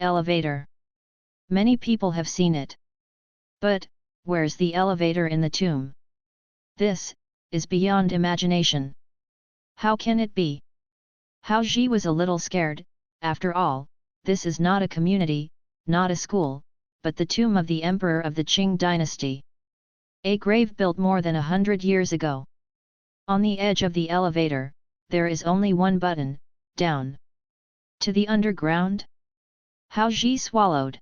Elevator. Many people have seen it. But, where's the elevator in the tomb? This is beyond imagination. How can it be? Hao Ji was a little scared. After all, this is not a community, not a school, but the tomb of the emperor of the Qing dynasty. A grave built more than 100 years ago. On the edge of the elevator, there is only one button, down. To the underground? Hao Ji swallowed.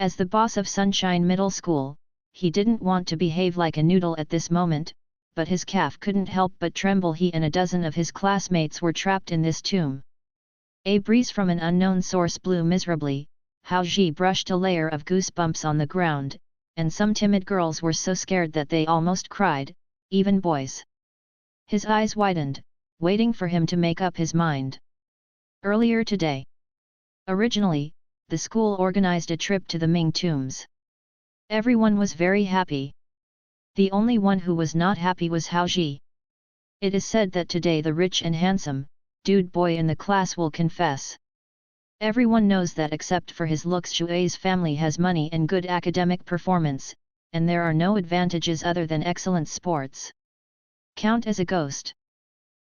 As the boss of Sunshine Middle School, he didn't want to behave like a noodle at this moment, but his calf couldn't help but tremble. He and a dozen of his classmates were trapped in this tomb. A breeze from an unknown source blew miserably. Hao Ji brushed a layer of goosebumps on the ground, and some timid girls were so scared that they almost cried, even boys. His eyes widened, waiting for him to make up his mind. Earlier today. Originally, the school organized a trip to the Ming tombs. Everyone was very happy. The only one who was not happy was Hao Ji. It is said that today the rich and handsome, dude boy in the class will confess. Everyone knows that except for his looks Shuai's family has money and good academic performance, and there are no advantages other than excellent sports. Count as a ghost.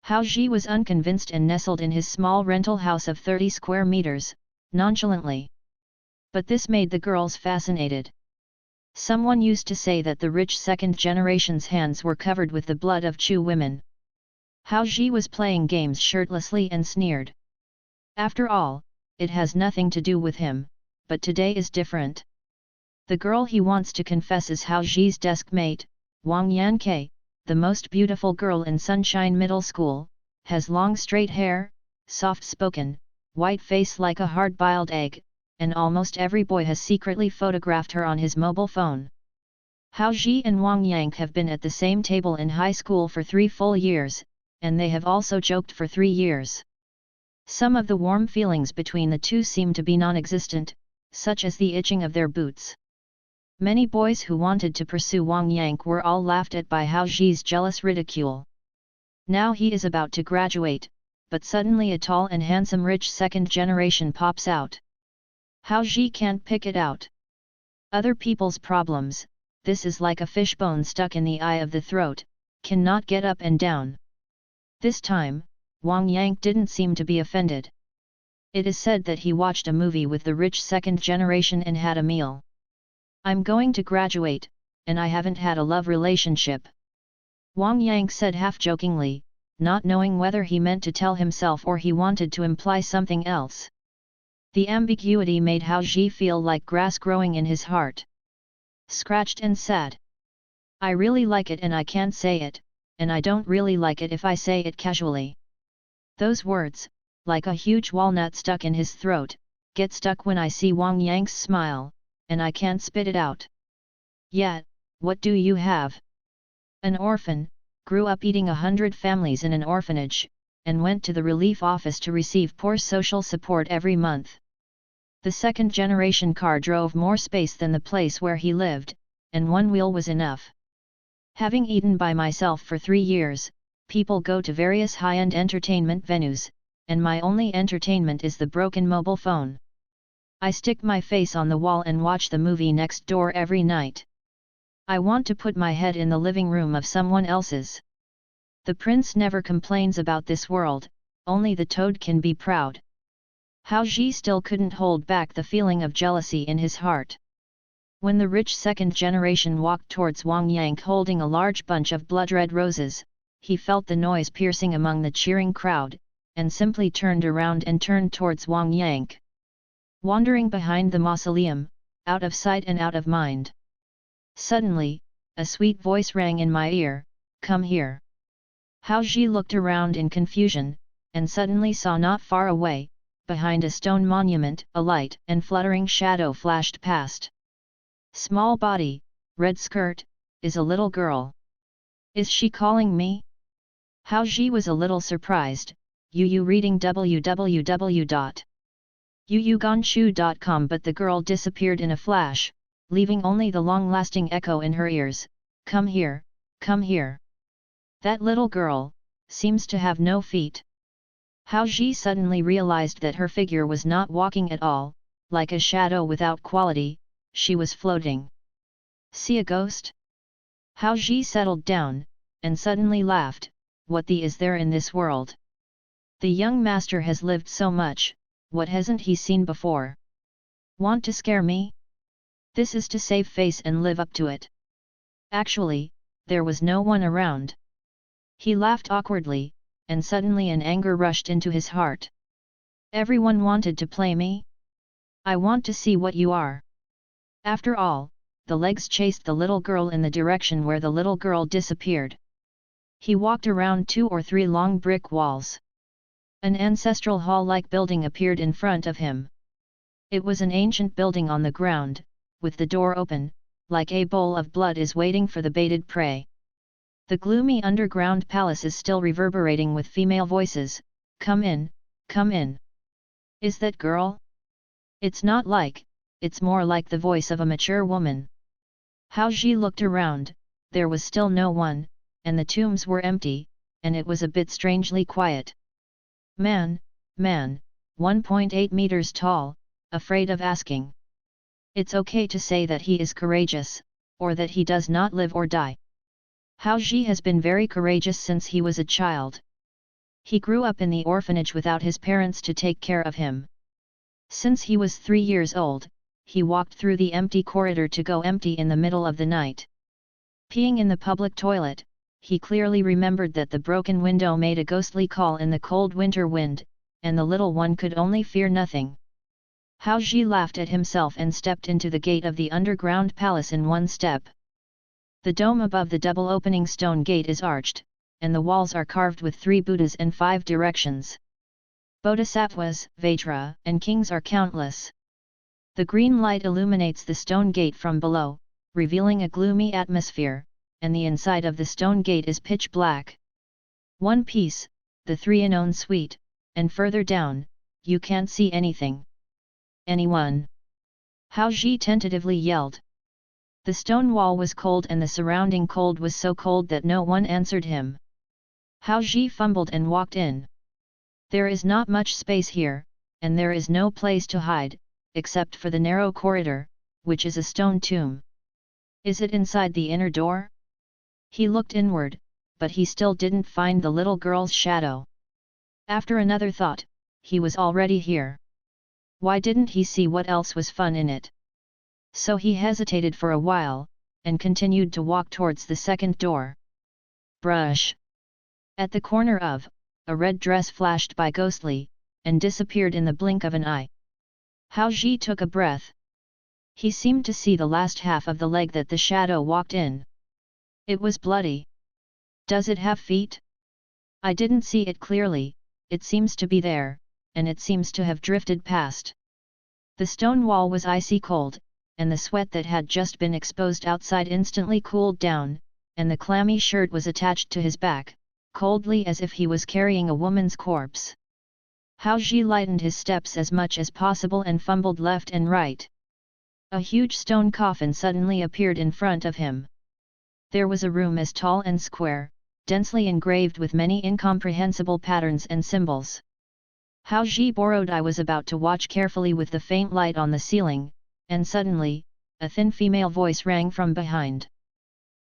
Hao Ji was unconvinced and nestled in his small rental house of 30 square meters, nonchalantly. But this made the girls fascinated. Someone used to say that the rich second generation's hands were covered with the blood of Chu women. Hao Ji was playing games shirtlessly and sneered. After all, it has nothing to do with him, but today is different. The girl he wants to confess is Hao Ji's desk mate, Wang Yanke, the most beautiful girl in Sunshine Middle School, has long straight hair, soft-spoken, white face like a hard-boiled egg, and almost every boy has secretly photographed her on his mobile phone. Hao Ji and Wang Yang have been at the same table in high school for 3 full years, and they have also joked for 3 years. Some of the warm feelings between the two seem to be non-existent, such as the itching of their boots. Many boys who wanted to pursue Wang Yang were all laughed at by Hao Ji's jealous ridicule. Now he is about to graduate, but suddenly a tall and handsome rich second generation pops out. Hao Ji can't pick it out. Other people's problems, this is like a fishbone stuck in the eye of the throat, cannot get up and down. This time, Wang Yang didn't seem to be offended. It is said that he watched a movie with the rich second generation and had a meal. I'm going to graduate, and I haven't had a love relationship. Wang Yang said half-jokingly, not knowing whether he meant to tell himself or he wanted to imply something else. The ambiguity made Hao Ji feel like grass growing in his heart. Scratched and sad. I really like it and I can't say it, and I don't really like it if I say it casually. Those words, like a huge walnut stuck in his throat, get stuck when I see Wang Yang's smile, and I can't spit it out. Yet, what do you have? An orphan, grew up eating 100 families in an orphanage, and went to the relief office to receive poor social support every month. The second generation car drove more space than the place where he lived, and one wheel was enough. Having eaten by myself for 3 years, people go to various high-end entertainment venues, and my only entertainment is the broken mobile phone. I stick my face on the wall and watch the movie next door every night. I want to put my head in the living room of someone else's. The prince never complains about this world, only the toad can be proud. Hao Ji still couldn't hold back the feeling of jealousy in his heart. When the rich second generation walked towards Wang Yang holding a large bunch of blood-red roses, he felt the noise piercing among the cheering crowd, and simply turned around and turned towards Wang Yang. Wandering behind the mausoleum, out of sight and out of mind. Suddenly, a sweet voice rang in my ear, "Come here." Hao Ji looked around in confusion, and suddenly saw not far away, behind a stone monument, a light and fluttering shadow flashed past. Small body, red skirt, is a little girl. Is she calling me? Hao Ji was a little surprised. Yu reading www.yuyuganshu.com, but the girl disappeared in a flash, leaving only the long-lasting echo in her ears. Come here, come here. That little girl seems to have no feet. Hao Ji suddenly realized that her figure was not walking at all, like a shadow without quality, she was floating. See a ghost? Hao Ji settled down, and suddenly laughed. What the is there in this world? The young master has lived so much, what hasn't he seen before? Want to scare me? This is to save face and live up to it. Actually, there was no one around. He laughed awkwardly, and suddenly an anger rushed into his heart. Everyone wanted to play me? I want to see what you are. After all, the legs chased the little girl in the direction where the little girl disappeared. He walked around 2 or 3 long brick walls. An ancestral hall-like building appeared in front of him. It was an ancient building on the ground, with the door open, like a bowl of blood is waiting for the baited prey. The gloomy underground palace is still reverberating with female voices. Come in, come in. Is that girl? It's not like, it's more like the voice of a mature woman. Hao Ji looked around, there was still no one, and the tombs were empty, and it was a bit strangely quiet. Man, 1.8 meters tall, afraid of asking. It's okay to say that he is courageous, or that he does not live or die. Hao Ji has been very courageous since he was a child. He grew up in the orphanage without his parents to take care of him. Since he was 3 years old, he walked through the empty corridor to go empty in the middle of the night. Peeing in the public toilet, he clearly remembered that the broken window made a ghostly call in the cold winter wind, and the little one could only fear nothing. Hao Ji laughed at himself and stepped into the gate of the underground palace in one step. The dome above the double opening stone gate is arched, and the walls are carved with 3 Buddhas and 5 directions. Bodhisattvas, Vajra, and kings are countless. The green light illuminates the stone gate from below, revealing a gloomy atmosphere, and the inside of the stone gate is pitch black. One piece, the 3-in-1 suite, and further down, you can't see anything. Anyone? Hao Ji tentatively yelled. The stone wall was cold and the surrounding cold was so cold that no one answered him. Hao Ji fumbled and walked in. There is not much space here, and there is no place to hide, except for the narrow corridor, which is a stone tomb. Is it inside the inner door? He looked inward, but he still didn't find the little girl's shadow. After another thought, he was already here. Why didn't he see what else was fun in it? So he hesitated for a while, and continued to walk towards the second door. Brush! At the corner of, a red dress flashed by ghostly, and disappeared in the blink of an eye. Hao Ji took a breath. He seemed to see the last half of the leg that the shadow walked in. It was bloody. Does it have feet? I didn't see it clearly, it seems to be there, and it seems to have drifted past. The stone wall was icy cold, and the sweat that had just been exposed outside instantly cooled down, and the clammy shirt was attached to his back, coldly as if he was carrying a woman's corpse. Hao Ji lightened his steps as much as possible and fumbled left and right. A huge stone coffin suddenly appeared in front of him. There was a room as tall and square, densely engraved with many incomprehensible patterns and symbols. Hao Ji borrowed I was about to watch carefully with the faint light on the ceiling, and suddenly, a thin female voice rang from behind.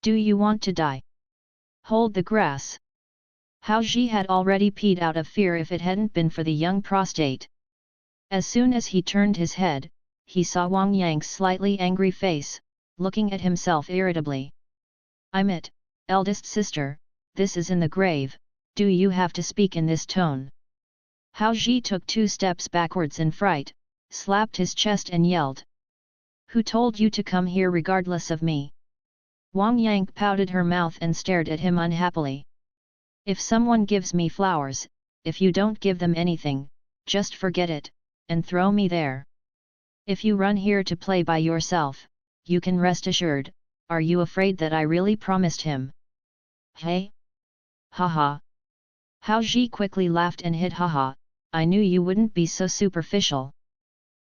Do you want to die? Hold the grass. Hao Ji had already peed out of fear if it hadn't been for the young prostate. As soon as he turned his head, he saw Wang Yang's slightly angry face, looking at himself irritably. I'm it, eldest sister, this is in the grave, do you have to speak in this tone? Hao Ji took 2 steps backwards in fright, slapped his chest and yelled. Who told you to come here regardless of me? Wang Yang pouted her mouth and stared at him unhappily. If someone gives me flowers, if you don't give them anything, just forget it, and throw me there. If you run here to play by yourself, you can rest assured, are you afraid that I really promised him? Hey? Haha. Hao Ji quickly laughed and hid haha, I knew you wouldn't be so superficial.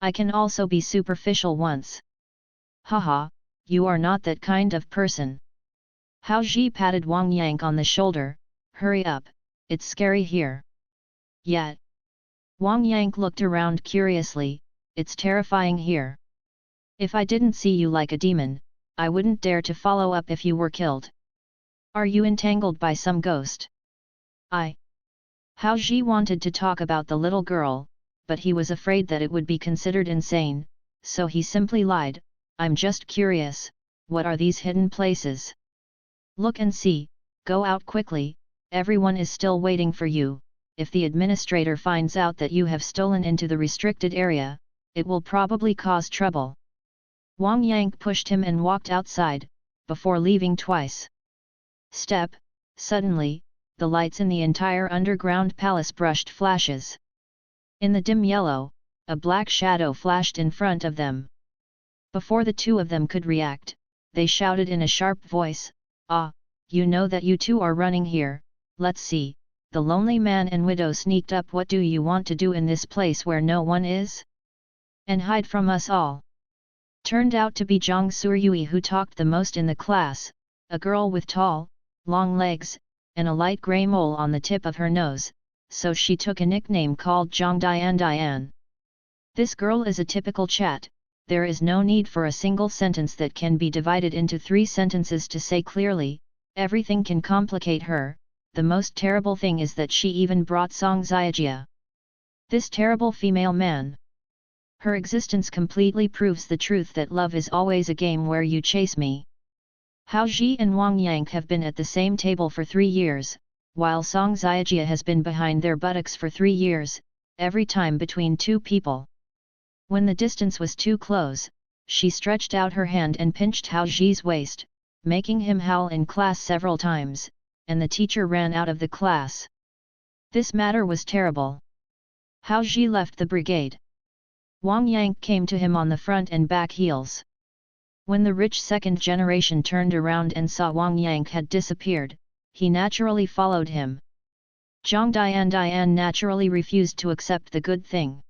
I can also be superficial once. Haha, you are not that kind of person. Hao Ji patted Wang Yang on the shoulder, hurry up, it's scary here. Yet. Wang Yang looked around curiously, it's terrifying here. If I didn't see you like a demon, I wouldn't dare to follow up if you were killed. Are you entangled by some ghost? Hao Ji wanted to talk about the little girl, but he was afraid that it would be considered insane, so he simply lied, I'm just curious, what are these hidden places? Look and see, go out quickly, everyone is still waiting for you. If the administrator finds out that you have stolen into the restricted area, it will probably cause trouble. Wang Yang pushed him and walked outside, before leaving twice. Suddenly, the lights in the entire underground palace brushed flashes. In the dim yellow, a black shadow flashed in front of them. Before the two of them could react, they shouted in a sharp voice, "Ah, you know that you two are running here, let's see." The lonely man and widow sneaked up. What do you want to do in this place where no one is? And hide from us all. Turned out to be Zhang Suryui, who talked the most in the class, a girl with tall, long legs, and a light grey mole on the tip of her nose, so she took a nickname called Zhang Dian. This girl is a typical chat, there is no need for a single sentence that can be divided into 3 sentences to say clearly, everything can complicate her. The most terrible thing is that she even brought Song Xiajia. This terrible female man. Her existence completely proves the truth that love is always a game where you chase me. Hao Ji and Wang Yang have been at the same table for 3 years, while Song Xiajia has been behind their buttocks for 3 years, every time between 2 people. When the distance was too close, she stretched out her hand and pinched Hao Ji's waist, making him howl in class several times, and the teacher ran out of the class. This matter was terrible. Hao Ji left the brigade. Wang Yang came to him on the front and back heels. When the rich second generation turned around and saw Wang Yang had disappeared, he naturally followed him. Zhang Dian naturally refused to accept the good thing.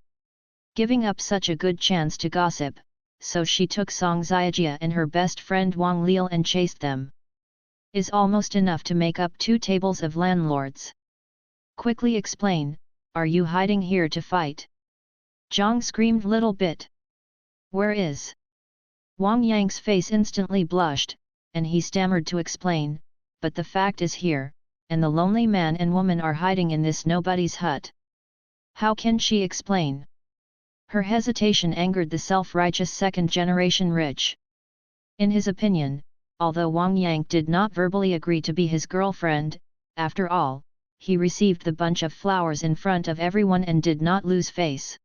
Giving up such a good chance to gossip, so she took Song Xiajia and her best friend Wang Liu and chased them. Is almost enough to make up 2 tables of landlords. Quickly explain, are you hiding here to fight? Zhang screamed little bit. Where is? Wang Yang's face instantly blushed, and he stammered to explain, but the fact is here, and the lonely man and woman are hiding in this nobody's hut. How can she explain? Her hesitation angered the self-righteous second-generation rich. In his opinion, although Wang Yang did not verbally agree to be his girlfriend, after all, he received the bunch of flowers in front of everyone and did not lose face.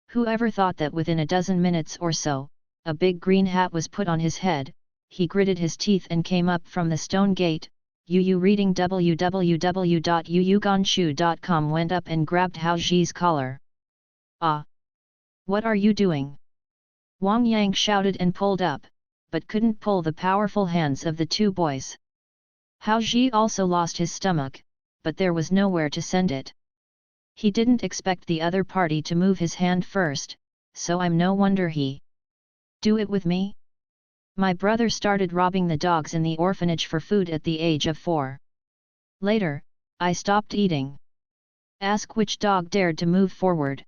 Whoever thought that within a dozen minutes or so, a big green hat was put on his head, he gritted his teeth and came up from the stone gate. Yu reading www.yuyuganshu.com went up and grabbed Hao Ji's collar. Ah! What are you doing? Wang Yang shouted and pulled up, but couldn't pull the powerful hands of the 2 boys. Hao Ji also lost his stomach, but there was nowhere to send it. He didn't expect the other party to move his hand first, so I'm no wonder he. Do it with me? My brother started robbing the dogs in the orphanage for food at the age of 4. Later, I stopped eating. Ask which dog dared to move forward.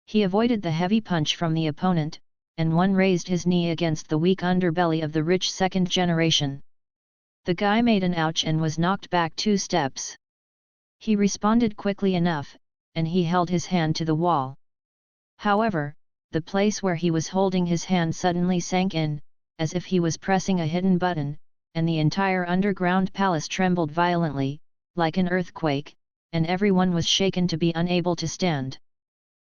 He avoided the heavy punch from the opponent, and one raised his knee against the weak underbelly of the rich second generation. The guy made an ouch and was knocked back 2 steps. He responded quickly enough, and he held his hand to the wall. However, the place where he was holding his hand suddenly sank in, as if he was pressing a hidden button, and the entire underground palace trembled violently, like an earthquake, and everyone was shaken to be unable to stand.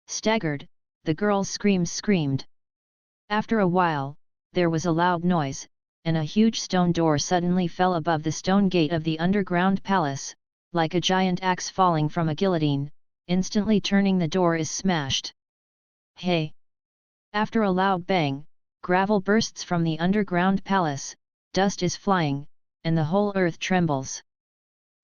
Staggered, the girls' screams screamed. After a while, there was a loud noise, and a huge stone door suddenly fell above the stone gate of the underground palace, like a giant axe falling from a guillotine, instantly turning the door is smashed. Hey! After a loud bang, gravel bursts from the underground palace, dust is flying, and the whole earth trembles.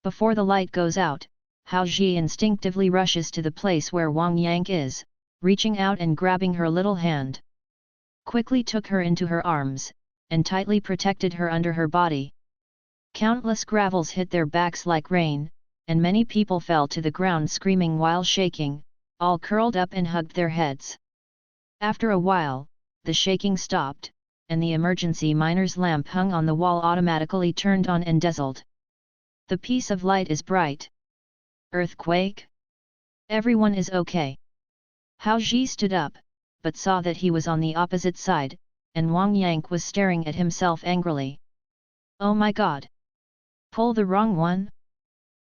Before the light goes out, Hao Ji instinctively rushes to the place where Wang Yang is, reaching out and grabbing her little hand. Quickly took her into her arms, and tightly protected her under her body. Countless gravels hit their backs like rain, and many people fell to the ground screaming while shaking, all curled up and hugged their heads. After a while, the shaking stopped, and the emergency miner's lamp hung on the wall automatically turned on and dazzled. The piece of light is bright. Earthquake? Everyone is okay. Hao Ji stood up, but saw that he was on the opposite side, and Wang Yang was staring at himself angrily. Oh my god! Pull the wrong one?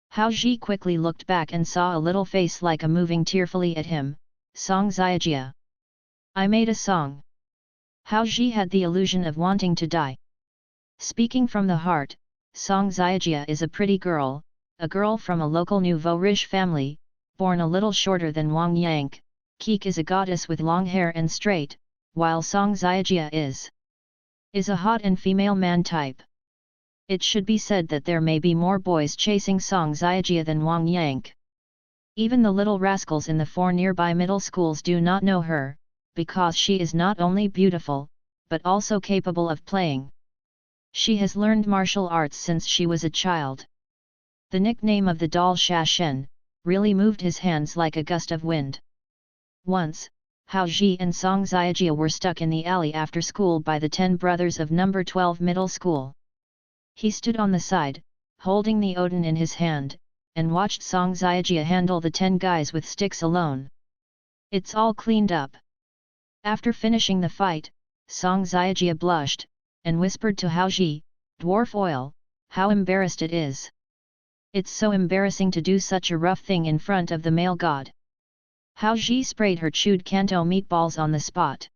Hao Ji quickly looked back and saw a little face like a moving tearfully at him. Song Xiajia. I made a song. Hao Ji had the illusion of wanting to die. Speaking from the heart, Song Xiajia is a pretty girl, a girl from a local nouveau riche family, born a little shorter than Wang Yang. Keek is a goddess with long hair and straight, while Song Xiajia is a hot and female man type. It should be said that there may be more boys chasing Song Xiajia than Wang Yang. Even the little rascals in the 4 nearby middle schools do not know her, because she is not only beautiful, but also capable of playing. She has learned martial arts since she was a child. The nickname of the doll Sha Shen really moved his hands like a gust of wind. Once, Hao Ji and Song Xiajia were stuck in the alley after school by the 10 brothers of number 12 middle school. He stood on the side, holding the Odin in his hand, and watched Song Xiajia handle the 10 guys with sticks alone. It's all cleaned up. After finishing the fight, Song Xiajia blushed, and whispered to Hao Ji, Dwarf Oil, how embarrassed it is. It's so embarrassing to do such a rough thing in front of the male god. Hao Ji sprayed her chewed Kanto meatballs on the spot.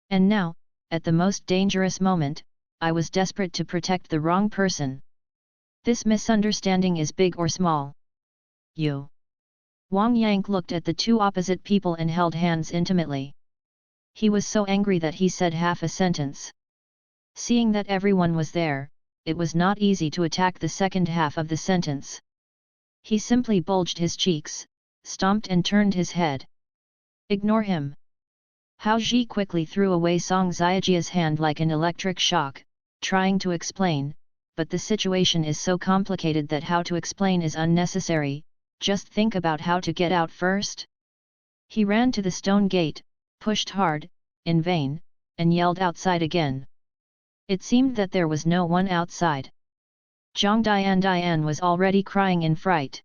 And now, at the most dangerous moment, I was desperate to protect the wrong person. This misunderstanding is big or small? You. Wang Yang looked at the 2 opposite people and held hands intimately. He was so angry that he said half a sentence. Seeing that everyone was there, it was not easy to attack the second half of the sentence. He simply bulged his cheeks, stomped and turned his head. Ignore him. Hao Ji quickly threw away Song Xiajia's hand like an electric shock, trying to explain, but the situation is so complicated that how to explain is unnecessary, just think about how to get out first. He ran to the stone gate, pushed hard, in vain, and yelled outside again. It seemed that there was no one outside. Zhang Dian was already crying in fright.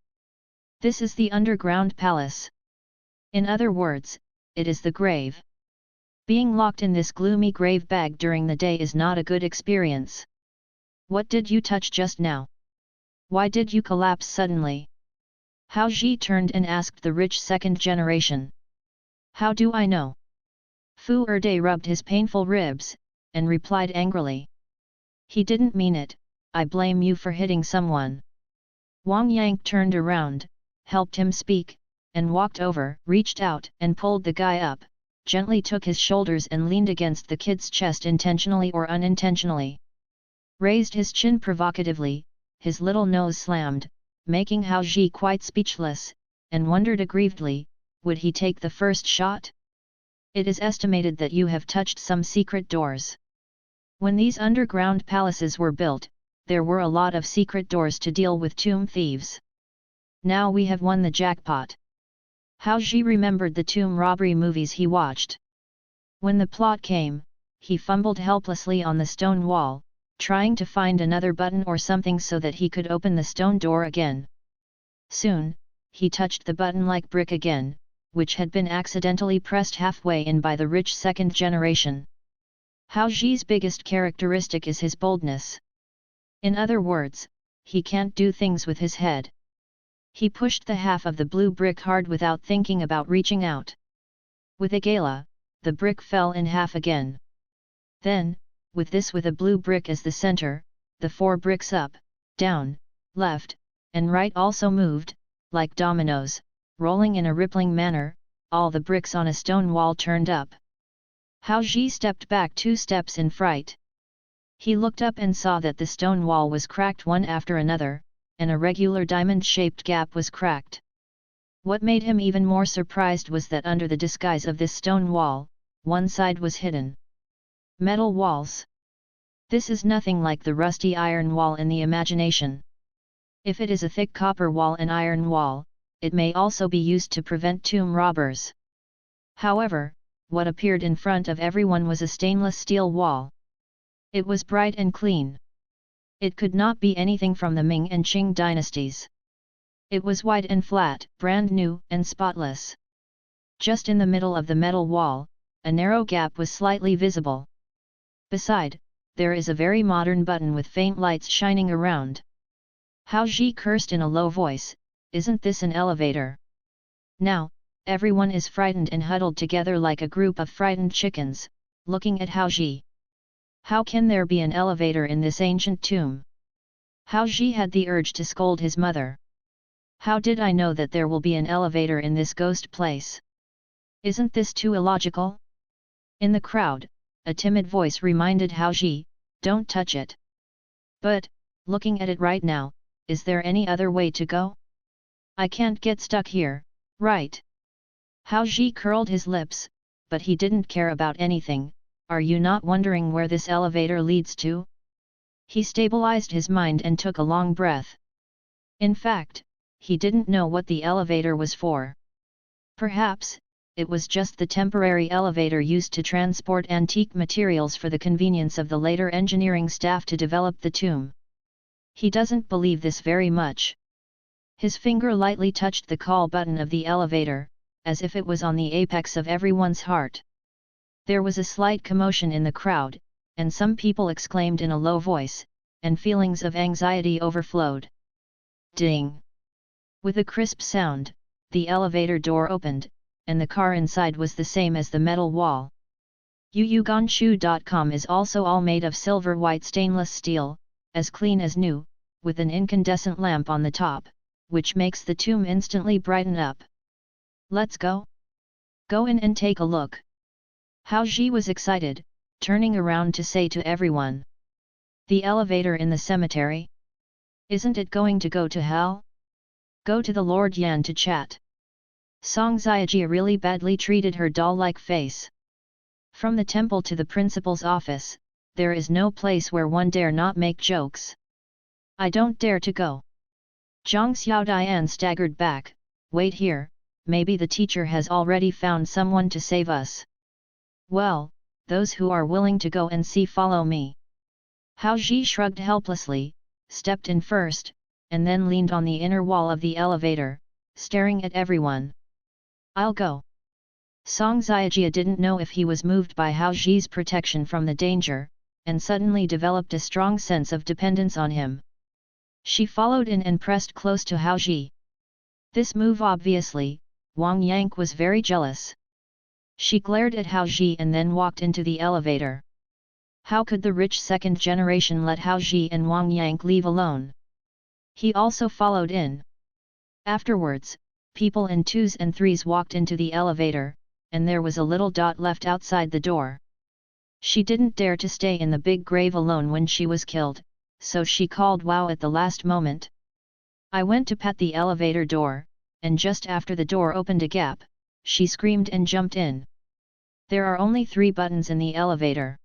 This is the underground palace. In other words, it is the grave. Being locked in this gloomy grave bag during the day is not a good experience. What did you touch just now? Why did you collapse suddenly? Hao Ji turned and asked the rich second generation. How do I know? Fu Erde rubbed his painful ribs, and replied angrily. He didn't mean it, I blame you for hitting someone. Wang Yang turned around, helped him speak, and walked over, reached out and pulled the guy up, gently took his shoulders and leaned against the kid's chest intentionally or unintentionally. Raised his chin provocatively, his little nose slammed, making Hao Ji quite speechless, and wondered aggrievedly, would he take the first shot? It is estimated that you have touched some secret doors. When these underground palaces were built, there were a lot of secret doors to deal with tomb thieves. Now we have won the jackpot. Hao Ji remembered the tomb robbery movies he watched. When the plot came, he fumbled helplessly on the stone wall, trying to find another button or something so that he could open the stone door again. Soon, he touched the button-like brick again, which had been accidentally pressed halfway in by the rich second generation. Hao Ji's biggest characteristic is his boldness. In other words, he can't do things with his head. He pushed the half of the blue brick hard without thinking about reaching out. With a gala, the brick fell in half again. Then, with a blue brick as the center, the 4 bricks up, down, left, and right also moved, like dominoes, rolling in a rippling manner, all the bricks on a stone wall turned up. Hao Ji stepped back 2 steps in fright. He looked up and saw that the stone wall was cracked one after another, and a regular diamond-shaped gap was cracked. What made him even more surprised was that under the disguise of this stone wall, one side was hidden. Metal walls. This is nothing like the rusty iron wall in the imagination. If it is a thick copper wall and iron wall, it may also be used to prevent tomb robbers. However, what appeared in front of everyone was a stainless steel wall. It was bright and clean. It could not be anything from the Ming and Qing dynasties. It was white and flat, brand new and spotless. Just in the middle of the metal wall, a narrow gap was slightly visible. Beside, there is a very modern button with faint lights shining around. Hao Ji cursed in a low voice, "Isn't this an elevator?" Now, everyone is frightened and huddled together like a group of frightened chickens, looking at Hao Ji. How can there be an elevator in this ancient tomb? Hao Ji had the urge to scold his mother. How did I know that there will be an elevator in this ghost place? Isn't this too illogical? In the crowd, a timid voice reminded Hao Ji, "Don't touch it." But, looking at it right now, is there any other way to go? I can't get stuck here, right? Hao Ji curled his lips, but he didn't care about anything. Are you not wondering where this elevator leads to? He stabilized his mind and took a long breath. In fact, he didn't know what the elevator was for. Perhaps, it was just the temporary elevator used to transport antique materials for the convenience of the later engineering staff to develop the tomb. He doesn't believe this very much. His finger lightly touched the call button of the elevator, as if it was on the apex of everyone's heart. There was a slight commotion in the crowd, and some people exclaimed in a low voice, and feelings of anxiety overflowed. Ding! With a crisp sound, the elevator door opened, and the car inside was the same as the metal wall. Yuyuganshu.com is also all made of silver white stainless steel, as clean as new, with an incandescent lamp on the top, which makes the tomb instantly brighten up. Let's go? Go in and take a look. Hao Ji was excited, turning around to say to everyone. The elevator in the cemetery? Isn't it going to go to hell? Go to the Lord Yan to chat. Song Xiajia really badly treated her doll-like face. From the temple to the principal's office, there is no place where one dare not make jokes. I don't dare to go. Zhang Xiaodian staggered back. Wait here, maybe the teacher has already found someone to save us. Well, those who are willing to go and see follow me. Hao Ji shrugged helplessly, stepped in first, and then leaned on the inner wall of the elevator, staring at everyone. I'll go. Song Xiajia didn't know if he was moved by Hao Ji's protection from the danger, and suddenly developed a strong sense of dependence on him. She followed in and pressed close to Hao Ji. This move obviously, Wang Yang was very jealous. She glared at Hao Ji and then walked into the elevator. How could the rich second generation let Hao Ji and Wang Yang leave alone? He also followed in. Afterwards, people in twos and threes walked into the elevator, and there was a little dot left outside the door. She didn't dare to stay in the big grave alone when she was killed, so she called wow at the last moment. I went to pat the elevator door, and just after the door opened a gap, she screamed and jumped in. There are only 3 buttons in the elevator.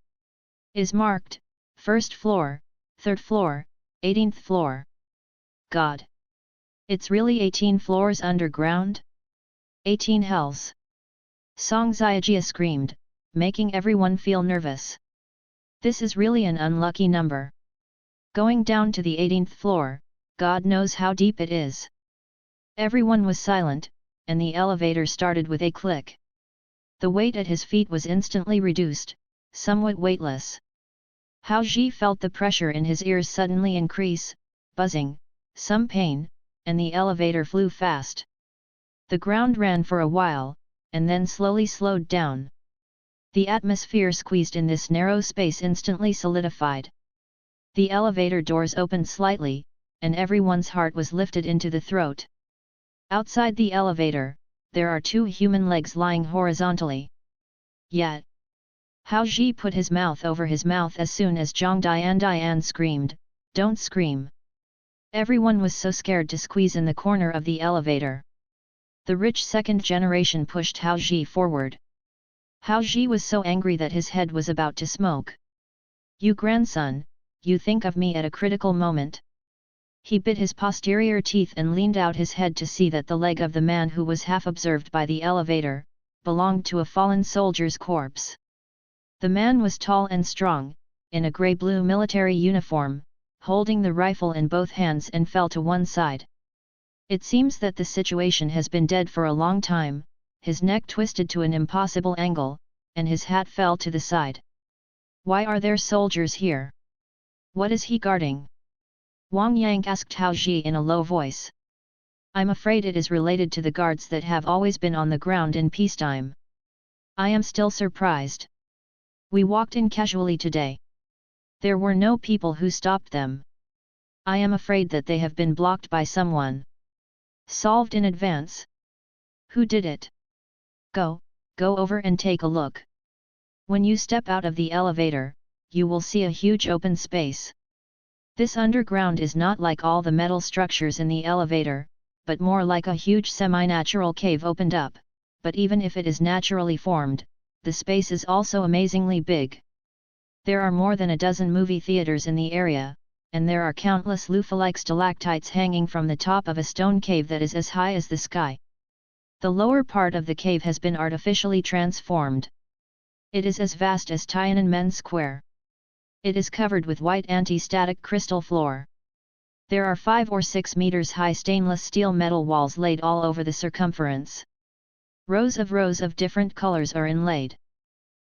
Is marked, 1st floor, 3rd floor, 18th floor. God! It's really 18 floors underground? 18 hells! Song Xiajia screamed, making everyone feel nervous. This is really an unlucky number. Going down to the 18th floor, God knows how deep it is. Everyone was silent, and the elevator started with a click. The weight at his feet was instantly reduced, somewhat weightless. Hao Ji felt the pressure in his ears suddenly increase, buzzing, some pain, and the elevator flew fast. The ground ran for a while, and then slowly slowed down. The atmosphere squeezed in this narrow space instantly solidified. The elevator doors opened slightly, and everyone's heart was lifted into the throat. Outside the elevator, there are 2 human legs lying horizontally. Yet, Hao Ji put his mouth over his mouth as soon as Zhang Dian screamed, "Don't scream!" Everyone was so scared to squeeze in the corner of the elevator. The rich second generation pushed Hao Ji forward. Hao Ji was so angry that his head was about to smoke. "You grandson, you think of me at a critical moment." He bit his posterior teeth and leaned out his head to see that the leg of the man who was half observed by the elevator, belonged to a fallen soldier's corpse. The man was tall and strong, in a grey-blue military uniform, holding the rifle in both hands, and fell to one side. It seems that the situation has been dead for a long time. His neck twisted to an impossible angle, and his hat fell to the side. Why are there soldiers here? What is he guarding? Wang Yang asked Hao Ji in a low voice. I'm afraid it is related to the guards that have always been on the ground in peacetime. I am still surprised. We walked in casually today. There were no people who stopped them. I am afraid that they have been blocked by someone. Solved in advance. Who did it? Go over and take a look. When you step out of the elevator, you will see a huge open space. This underground is not like all the metal structures in the elevator, but more like a huge semi-natural cave opened up, but even if it is naturally formed, the space is also amazingly big. There are more than a dozen movie theaters in the area, and there are countless loofah-like stalactites hanging from the top of a stone cave that is as high as the sky. The lower part of the cave has been artificially transformed. It is as vast as Tiananmen Square. It is covered with white anti-static crystal floor. There are 5 or 6 meters high stainless steel metal walls laid all over the circumference. Rows of different colors are inlaid.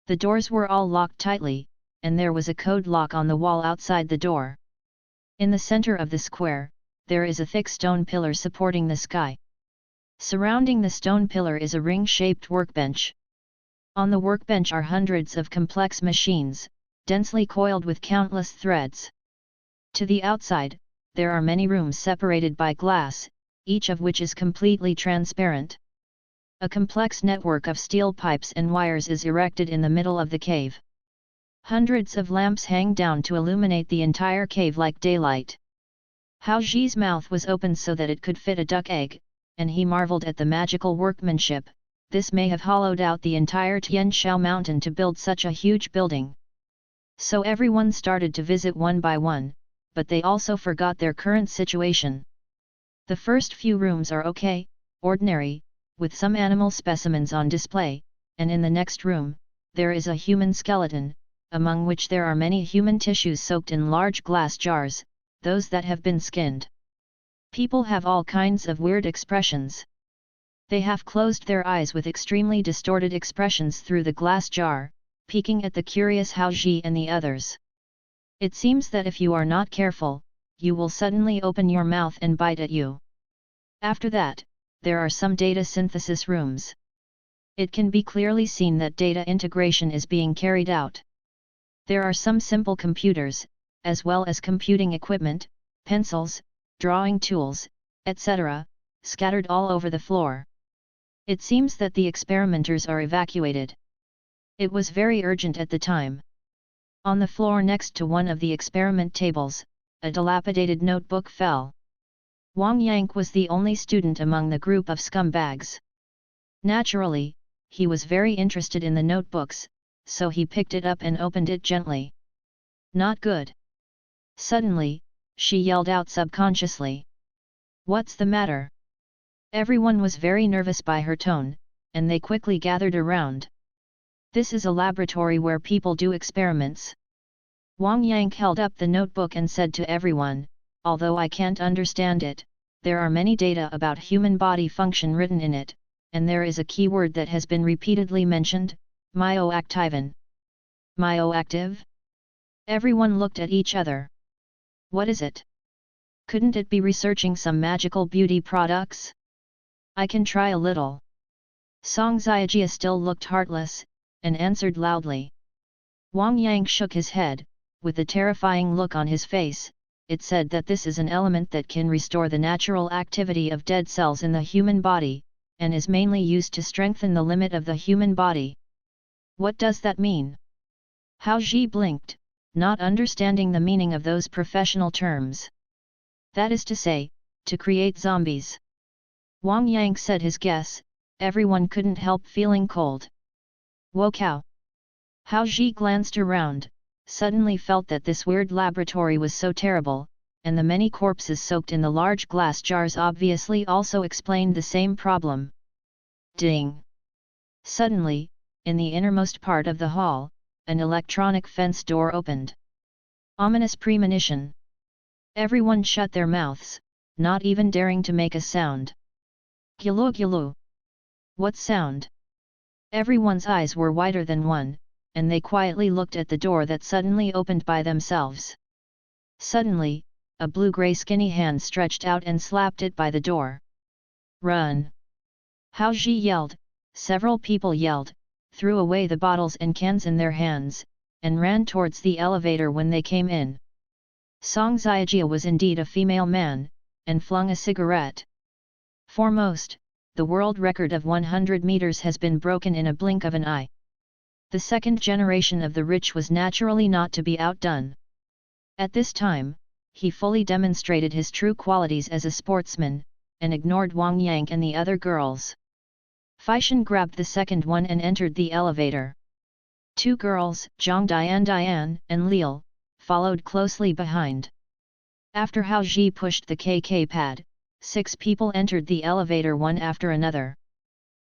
The doors were all locked tightly, and there was a code lock on the wall outside the door. In the center of the square, there is a thick stone pillar supporting the sky. Surrounding the stone pillar is a ring-shaped workbench. On the workbench are hundreds of complex machines, densely coiled with countless threads. To the outside, there are many rooms separated by glass, each of which is completely transparent. A complex network of steel pipes and wires is erected in the middle of the cave. Hundreds of lamps hang down to illuminate the entire cave like daylight. Hao Ji's mouth was open so that it could fit a duck egg, and he marveled at the magical workmanship. This may have hollowed out the entire Tian Shao mountain to build such a huge building. So everyone started to visit one by one, but they also forgot their current situation. The first few rooms are okay, ordinary, with some animal specimens on display, and in the next room, there is a human skeleton, among which there are many human tissues soaked in large glass jars, those that have been skinned. People have all kinds of weird expressions. They have closed their eyes with extremely distorted expressions through the glass jar, peeking at the curious Hao Ji and the others. It seems that if you are not careful, you will suddenly open your mouth and bite at you. After that, there are some data synthesis rooms. It can be clearly seen that data integration is being carried out. There are some simple computers, as well as computing equipment, pencils, drawing tools, etc., scattered all over the floor. It seems that the experimenters are evacuated. It was very urgent at the time. On the floor next to one of the experiment tables, a dilapidated notebook fell. Wang Yang was the only student among the group of scumbags. Naturally, he was very interested in the notebooks, so he picked it up and opened it gently. Not good. Suddenly, she yelled out subconsciously. What's the matter? Everyone was very nervous by her tone, and they quickly gathered around. This is a laboratory where people do experiments. Wang Yang held up the notebook and said to everyone, although I can't understand it, there are many data about human body function written in it, and there is a keyword that has been repeatedly mentioned, myoactivin. Myoactive? Everyone looked at each other. What is it? Couldn't it be researching some magical beauty products? I can try a little. Song Xiajia still looked heartless, and answered loudly. Wang Yang shook his head, with a terrifying look on his face. It said that this is an element that can restore the natural activity of dead cells in the human body, and is mainly used to strengthen the limit of the human body. What does that mean? Hao Ji blinked, not understanding the meaning of those professional terms. That is to say, to create zombies. Wang Yang said his guess. Everyone couldn't help feeling cold. Wo cow! Hao Ji glanced around, suddenly felt that this weird laboratory was so terrible, and the many corpses soaked in the large glass jars obviously also explained the same problem. Ding! Suddenly, in the innermost part of the hall, an electronic fence door opened. Ominous premonition. Everyone shut their mouths, not even daring to make a sound. Gulu gulu. What sound? Everyone's eyes were wider than one, and they quietly looked at the door that suddenly opened by themselves. Suddenly, a blue-gray skinny hand stretched out and slapped it by the door. Run! Hao Ji yelled, several people yelled, threw away the bottles and cans in their hands, and ran towards the elevator when they came in. Song Xiajia was indeed a female man, and flung a cigarette. Foremost, the world record of 100 meters has been broken in a blink of an eye. The second generation of the rich was naturally not to be outdone. At this time, he fully demonstrated his true qualities as a sportsman, and ignored Wang Yang and the other girls. Feishan grabbed the second one and entered the elevator. Two girls, Zhang Dian and Liu, followed closely behind. After Hao Ji pushed the KK pad, 6 people entered the elevator one after another.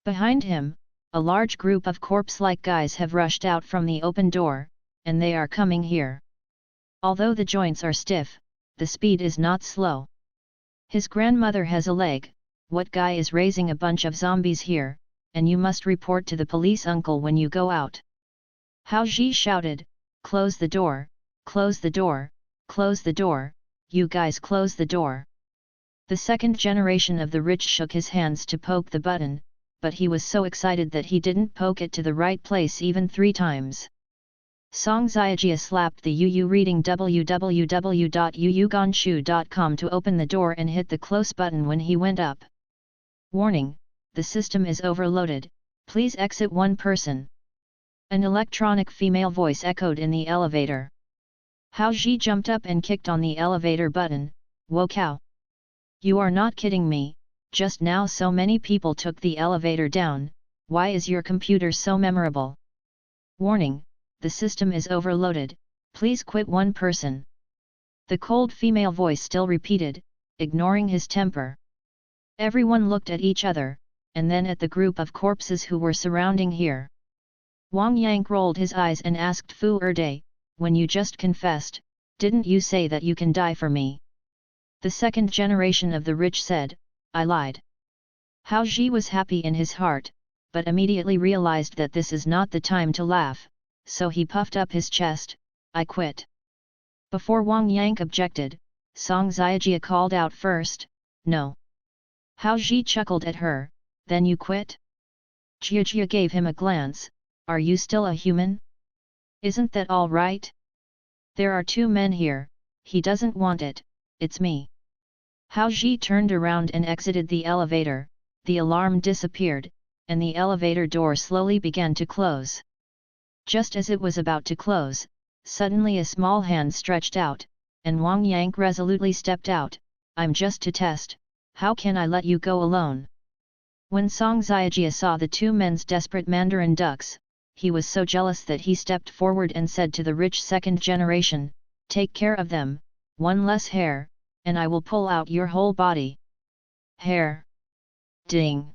Behind him, a large group of corpse-like guys have rushed out from the open door, and they are coming here. Although the joints are stiff, the speed is not slow. His grandmother has a leg. What guy is raising a bunch of zombies here, and you must report to the police uncle when you go out. Hao Ji shouted, close the door, close the door, close the door, you guys close the door. The second generation of the rich shook his hands to poke the button, but he was so excited that he didn't poke it to the right place even 3 times. Song Xiajia slapped the UU reading www.uuganshu.com to open the door and hit the close button when he went up. Warning, the system is overloaded, please exit one person. An electronic female voice echoed in the elevator. Hao Ji jumped up and kicked on the elevator button, "Wo cow! You are not kidding me, just now so many people took the elevator down, why is your computer so memorable? Warning, the system is overloaded, please quit one person." The cold female voice still repeated, ignoring his temper. Everyone looked at each other, and then at the group of corpses who were surrounding here. Wang Yang rolled his eyes and asked Fu Erday, when you just confessed, didn't you say that you can die for me? The second generation of the rich said, I lied. Hao Ji was happy in his heart, but immediately realized that this is not the time to laugh, so he puffed up his chest, I quit. Before Wang Yang objected, Song Xiajia called out first, no. Hao Ji chuckled at her, then you quit? Jia gave him a glance, are you still a human? Isn't that all right? There are 2 men here, he doesn't want it, it's me. Hao Ji turned around and exited the elevator, the alarm disappeared, and the elevator door slowly began to close. Just as it was about to close, suddenly a small hand stretched out, and Wang Yang resolutely stepped out, I'm just to test, how can I let you go alone? When Song Xiajia saw the 2 men's desperate Mandarin ducks, he was so jealous that he stepped forward and said to the rich second generation, take care of them, 1 less hair, and I will pull out your whole body. Hair. Ding.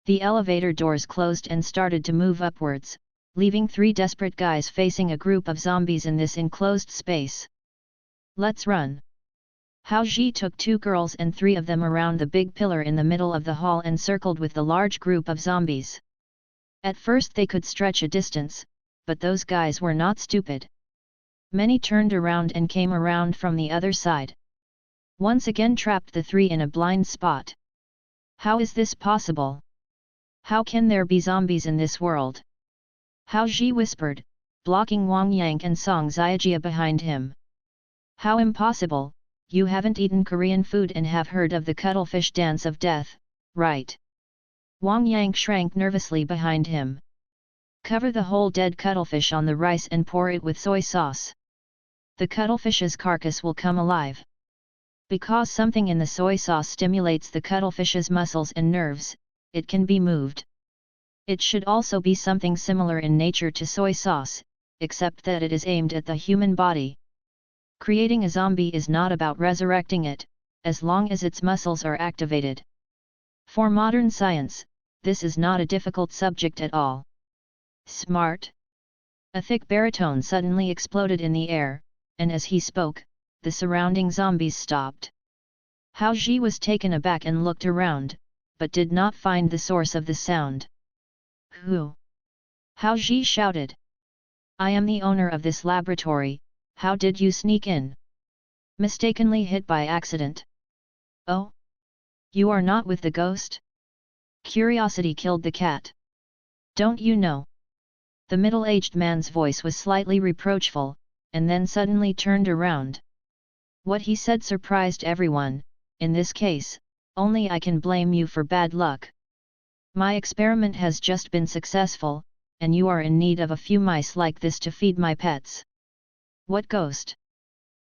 The elevator doors closed and started to move upwards, leaving 3 desperate guys facing a group of zombies in this enclosed space. Let's run. Hao Ji took 2 girls and 3 of them around the big pillar in the middle of the hall and circled with the large group of zombies. At first they could stretch a distance, but those guys were not stupid. Many turned around and came around from the other side. Once again trapped the 3 in a blind spot. How is this possible? How can there be zombies in this world? Hao Ji whispered, blocking Wang Yang and Song Xiajia behind him. How impossible, you haven't eaten Korean food and have heard of the cuttlefish dance of death, right? Wang Yang shrank nervously behind him. Cover the whole dead cuttlefish on the rice and pour it with soy sauce. The cuttlefish's carcass will come alive. Because something in the soy sauce stimulates the cuttlefish's muscles and nerves, it can be moved. It should also be something similar in nature to soy sauce, except that it is aimed at the human body. Creating a zombie is not about resurrecting it, as long as its muscles are activated. For modern science, this is not a difficult subject at all. Smart? A thick baritone suddenly exploded in the air, and as he spoke, the surrounding zombies stopped. Hao Ji was taken aback and looked around, but did not find the source of the sound. Who? Hao Ji shouted. I am the owner of this laboratory, how did you sneak in? Mistakenly hit by accident. Oh? You are not with the ghost? Curiosity killed the cat. Don't you know? The middle-aged man's voice was slightly reproachful, and then suddenly turned around. What he said surprised everyone. In this case, only I can blame you for bad luck. My experiment has just been successful, and you are in need of a few mice like this to feed my pets. What ghost?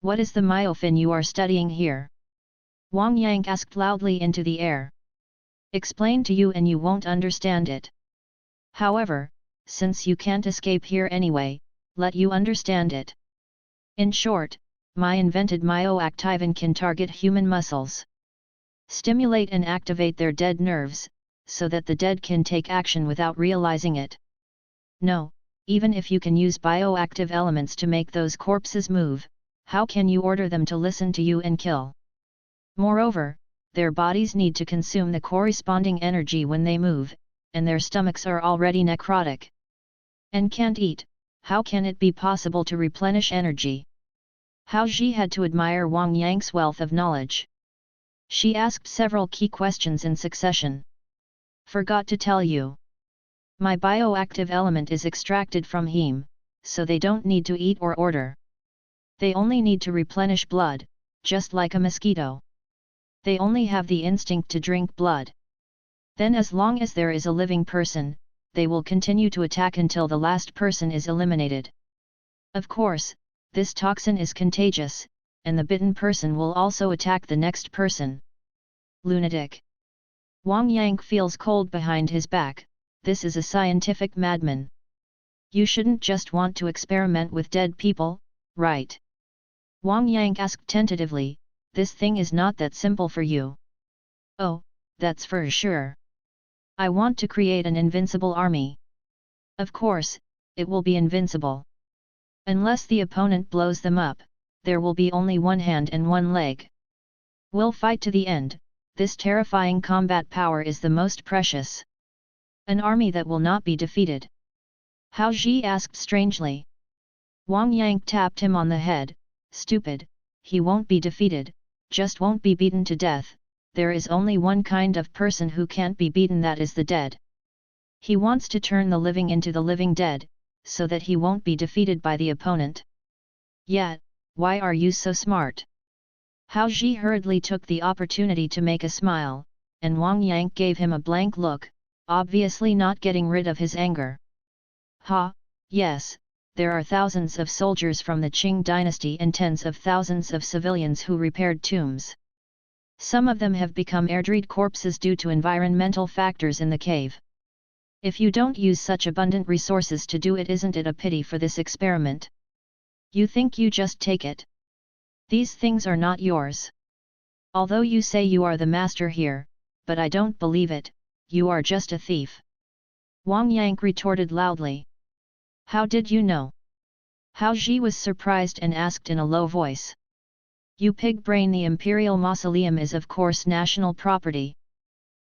What is the myofin you are studying here? Wang Yang asked loudly into the air. Explain to you and you won't understand it. However, since you can't escape here anyway, let you understand it. In short, my invented myoactivin can target human muscles. Stimulate and activate their dead nerves, so that the dead can take action without realizing it. No, even if you can use bioactive elements to make those corpses move, how can you order them to listen to you and kill? Moreover, their bodies need to consume the corresponding energy when they move, and their stomachs are already necrotic. And can't eat, how can it be possible to replenish energy? Hao Ji had to admire Wang Yang's wealth of knowledge. She asked several key questions in succession. Forgot to tell you. My bioactive element is extracted from heme, so they don't need to eat or order. They only need to replenish blood, just like a mosquito. They only have the instinct to drink blood. Then as long as there is a living person, they will continue to attack until the last person is eliminated. Of course, this toxin is contagious, and the bitten person will also attack the next person. Lunatic. Wang Yang feels cold behind his back. This is a scientific madman. You shouldn't just want to experiment with dead people, right? Wang Yang asked tentatively, this thing is not that simple for you. Oh, that's for sure. I want to create an invincible army. Of course, it will be invincible. Unless the opponent blows them up, there will be only one hand and one leg. We'll fight to the end, this terrifying combat power is the most precious. An army that will not be defeated. Hao Ji asked strangely. Wang Yang tapped him on the head, stupid, he won't be defeated, just won't be beaten to death, there is only one kind of person who can't be beaten, that is the dead. He wants to turn the living into the living dead, so that he won't be defeated by the opponent. Yet, why are you so smart? Hao Ji hurriedly took the opportunity to make a smile, and Wang Yang gave him a blank look, obviously not getting rid of his anger. Ha, yes, there are thousands of soldiers from the Qing dynasty and tens of thousands of civilians who repaired tombs. Some of them have become airdried corpses due to environmental factors in the cave. If you don't use such abundant resources to do it, isn't it a pity for this experiment? You think you just take it? These things are not yours. Although you say you are the master here, but I don't believe it, you are just a thief. Wang Yang retorted loudly. How did you know? Hao Ji was surprised and asked in a low voice. You pig brain, the Imperial Mausoleum is of course national property.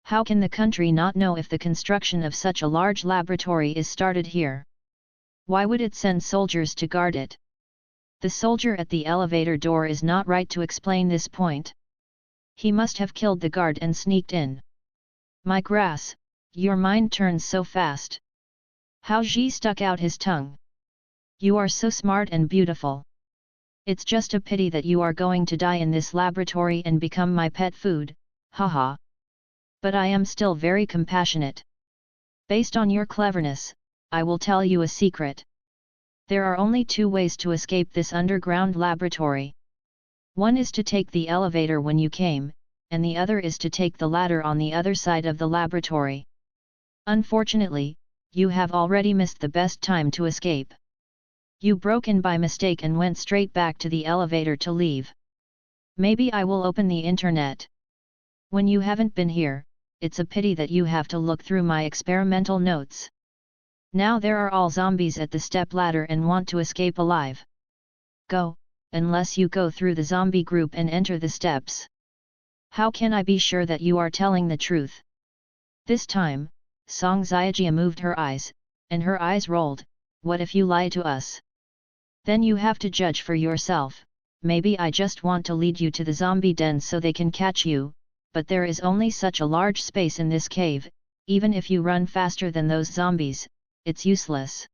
How can the country not know if the construction of such a large laboratory is started here? Why would it send soldiers to guard it? The soldier at the elevator door is not right to explain this point. He must have killed the guard and sneaked in. My grass, your mind turns so fast. Hao Ji stuck out his tongue. You are so smart and beautiful. It's just a pity that you are going to die in this laboratory and become my pet food, haha. But I am still very compassionate. Based on your cleverness, I will tell you a secret. There are only two ways to escape this underground laboratory. One is to take the elevator when you came, and the other is to take the ladder on the other side of the laboratory. Unfortunately, you have already missed the best time to escape. You broke in by mistake and went straight back to the elevator to leave. Maybe I will open the internet. When you haven't been here, it's a pity that you have to look through my experimental notes. Now there are all zombies at the step ladder and want to escape alive. Go, unless you go through the zombie group and enter the steps. How can I be sure that you are telling the truth? This time, Song Xiajia moved her eyes, and her eyes rolled. What if you lie to us? Then you have to judge for yourself. Maybe I just want to lead you to the zombie den so they can catch you, but there is only such a large space in this cave. Even if you run faster than those zombies, it's useless.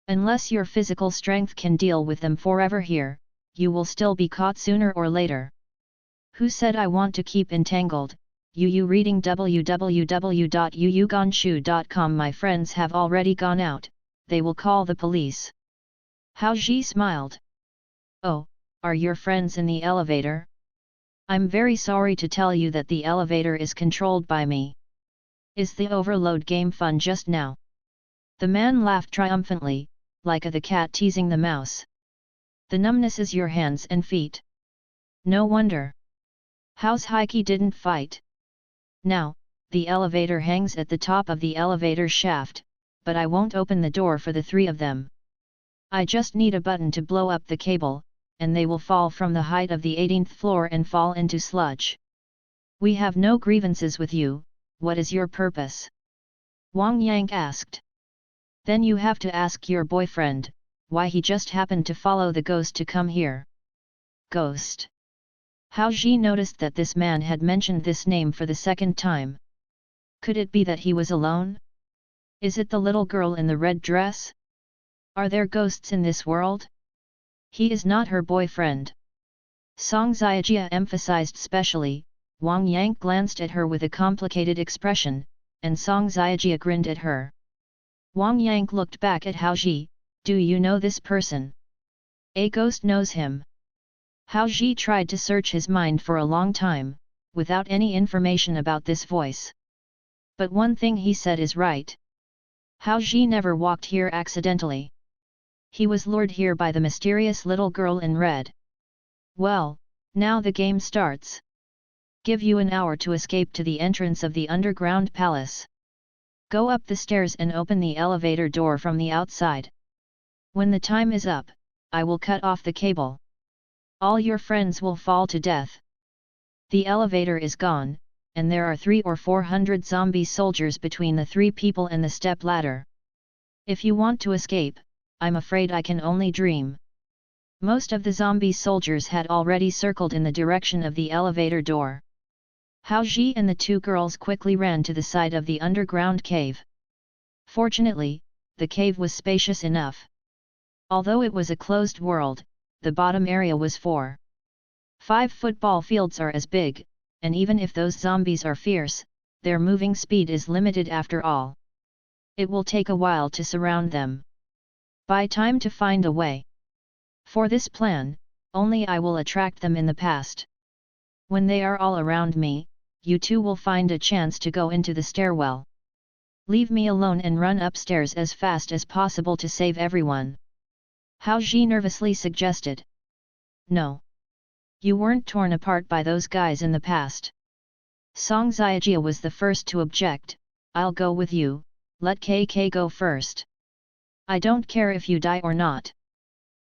Unless your physical strength can deal with them forever here, you will still be caught sooner or later. Who said I want to keep entangled? Yu reading www.yuyuganshu.com. My friends have already gone out, they will call the police. Hao Ji smiled. Oh, are your friends in the elevator? I'm very sorry to tell you that the elevator is controlled by me. Is the overload game fun just now? The man laughed triumphantly, like the cat teasing the mouse. The numbness is your hands and feet. No wonder. How's Heike didn't fight? Now, the elevator hangs at the top of the elevator shaft, but I won't open the door for the three of them. I just need a button to blow up the cable, and they will fall from the height of the 18th floor and fall into sludge. We have no grievances with you. What is your purpose? Wang Yang asked. Then you have to ask your boyfriend, why he just happened to follow the ghost to come here. Ghost. Hao Ji noticed that this man had mentioned this name for the second time. Could it be that he was alone? Is it the little girl in the red dress? Are there ghosts in this world? He is not her boyfriend. Song Xiajia emphasized specially. Wang Yang glanced at her with a complicated expression, and Song Xiajia grinned at her. Wang Yang looked back at Hao Ji. Do you know this person? A ghost knows him. Hao Ji tried to search his mind for a long time, without any information about this voice. But one thing he said is right. Hao Ji never walked here accidentally. He was lured here by the mysterious little girl in red. Well, now the game starts. Give you an hour to escape to the entrance of the underground palace. Go up the stairs and open the elevator door from the outside. When the time is up, I will cut off the cable. All your friends will fall to death. The elevator is gone, and there are 300 or 400 zombie soldiers between the three people and the step ladder. If you want to escape, I'm afraid I can only dream. Most of the zombie soldiers had already circled in the direction of the elevator door. Hao Ji and the two girls quickly ran to the side of the underground cave. Fortunately, the cave was spacious enough. Although it was a closed world, the bottom area was 4. 5 football fields are as big, and even if those zombies are fierce, their moving speed is limited after all. It will take a while to surround them. Buy time to find a way. For this plan, only I will attract them in the past. When they are all around me, you two will find a chance to go into the stairwell. Leave me alone and run upstairs as fast as possible to save everyone. Hao Ji nervously suggested. No. You weren't torn apart by those guys in the past. Song Xiajia was the first to object. I'll go with you, let KK go first. I don't care if you die or not.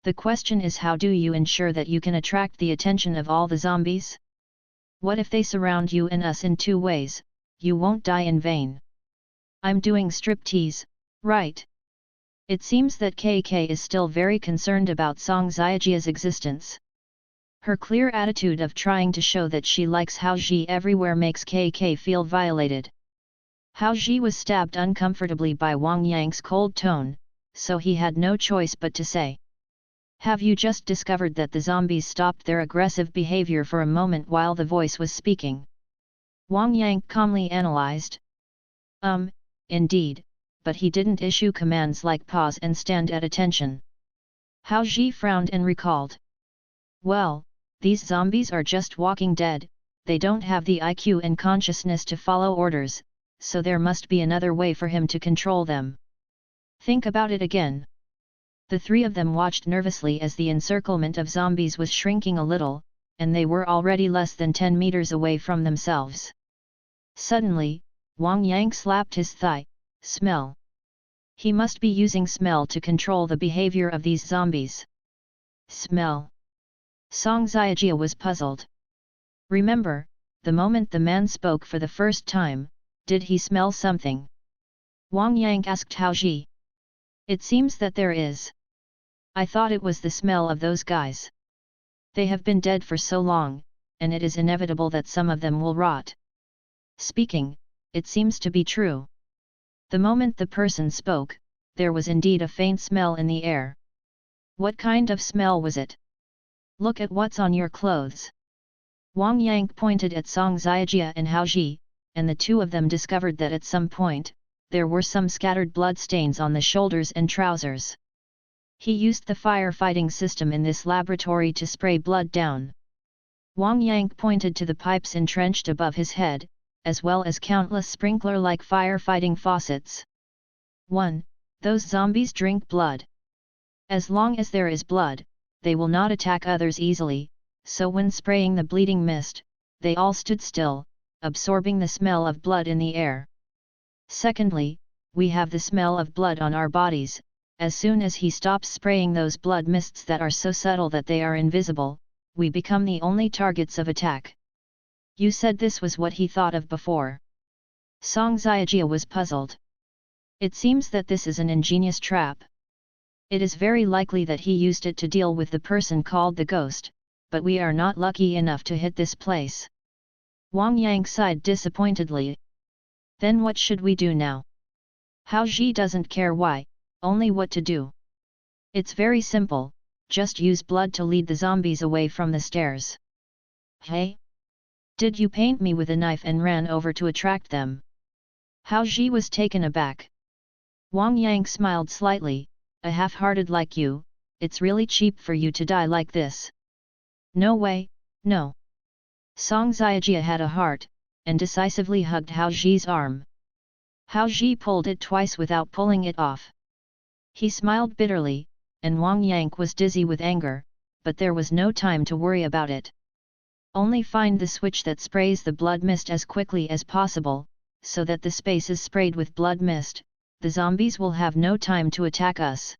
The question is, how do you ensure that you can attract the attention of all the zombies? What if they surround you and us in 2 ways? You won't die in vain. I'm doing striptease, right? It seems that KK is still very concerned about Song Xiajia's existence. Her clear attitude of trying to show that she likes Hao Ji everywhere makes KK feel violated. Hao Ji was stabbed uncomfortably by Wang Yang's cold tone, so he had no choice but to say. Have you just discovered that the zombies stopped their aggressive behavior for a moment while the voice was speaking? Wang Yang calmly analyzed. Indeed, but he didn't issue commands like pause and stand at attention. Hao Ji frowned and recalled. Well, these zombies are just walking dead, they don't have the IQ and consciousness to follow orders, so there must be another way for him to control them. Think about it again. The 3 of them watched nervously as the encirclement of zombies was shrinking a little, and they were already less than 10 meters away from themselves. Suddenly, Wang Yang slapped his thigh. Smell. He must be using smell to control the behavior of these zombies. Smell. Song Xiajia was puzzled. Remember, the moment the man spoke for the first time, did he smell something? Wang Yang asked Haoji. It seems that there is. I thought it was the smell of those guys. They have been dead for so long, and it is inevitable that some of them will rot. Speaking, it seems to be true. The moment the person spoke, there was indeed a faint smell in the air. What kind of smell was it? Look at what's on your clothes. Wang Yang pointed at Song Xiajia and Haoji, and the two of them discovered that at some point, there were some scattered blood stains on the shoulders and trousers. He used the firefighting system in this laboratory to spray blood down. Wang Yang pointed to the pipes entrenched above his head, as well as countless sprinkler-like firefighting faucets. 1. Those zombies drink blood. As long as there is blood, they will not attack others easily, so when spraying the bleeding mist, they all stood still, absorbing the smell of blood in the air. Secondly, we have the smell of blood on our bodies. As soon as he stops spraying those blood mists that are so subtle that they are invisible, we become the only targets of attack. You said this was what he thought of before. Song Xiajia was puzzled. It seems that this is an ingenious trap. It is very likely that he used it to deal with the person called the ghost, but we are not lucky enough to hit this place. Wang Yang sighed disappointedly. Then what should we do now? Haoji doesn't care why, only what to do. It's very simple, just use blood to lead the zombies away from the stairs. Hey? Did you paint me with a knife and ran over to attract them? Haoji was taken aback. Wang Yang smiled slightly, a half-hearted like you, it's really cheap for you to die like this. No way, no. Song Xiajia had a heart, and decisively hugged Haoji's arm. Haoji pulled it twice without pulling it off. He smiled bitterly, and Wang Yang was dizzy with anger, but there was no time to worry about it. Only find the switch that sprays the blood mist as quickly as possible, so that the space is sprayed with blood mist, the zombies will have no time to attack us.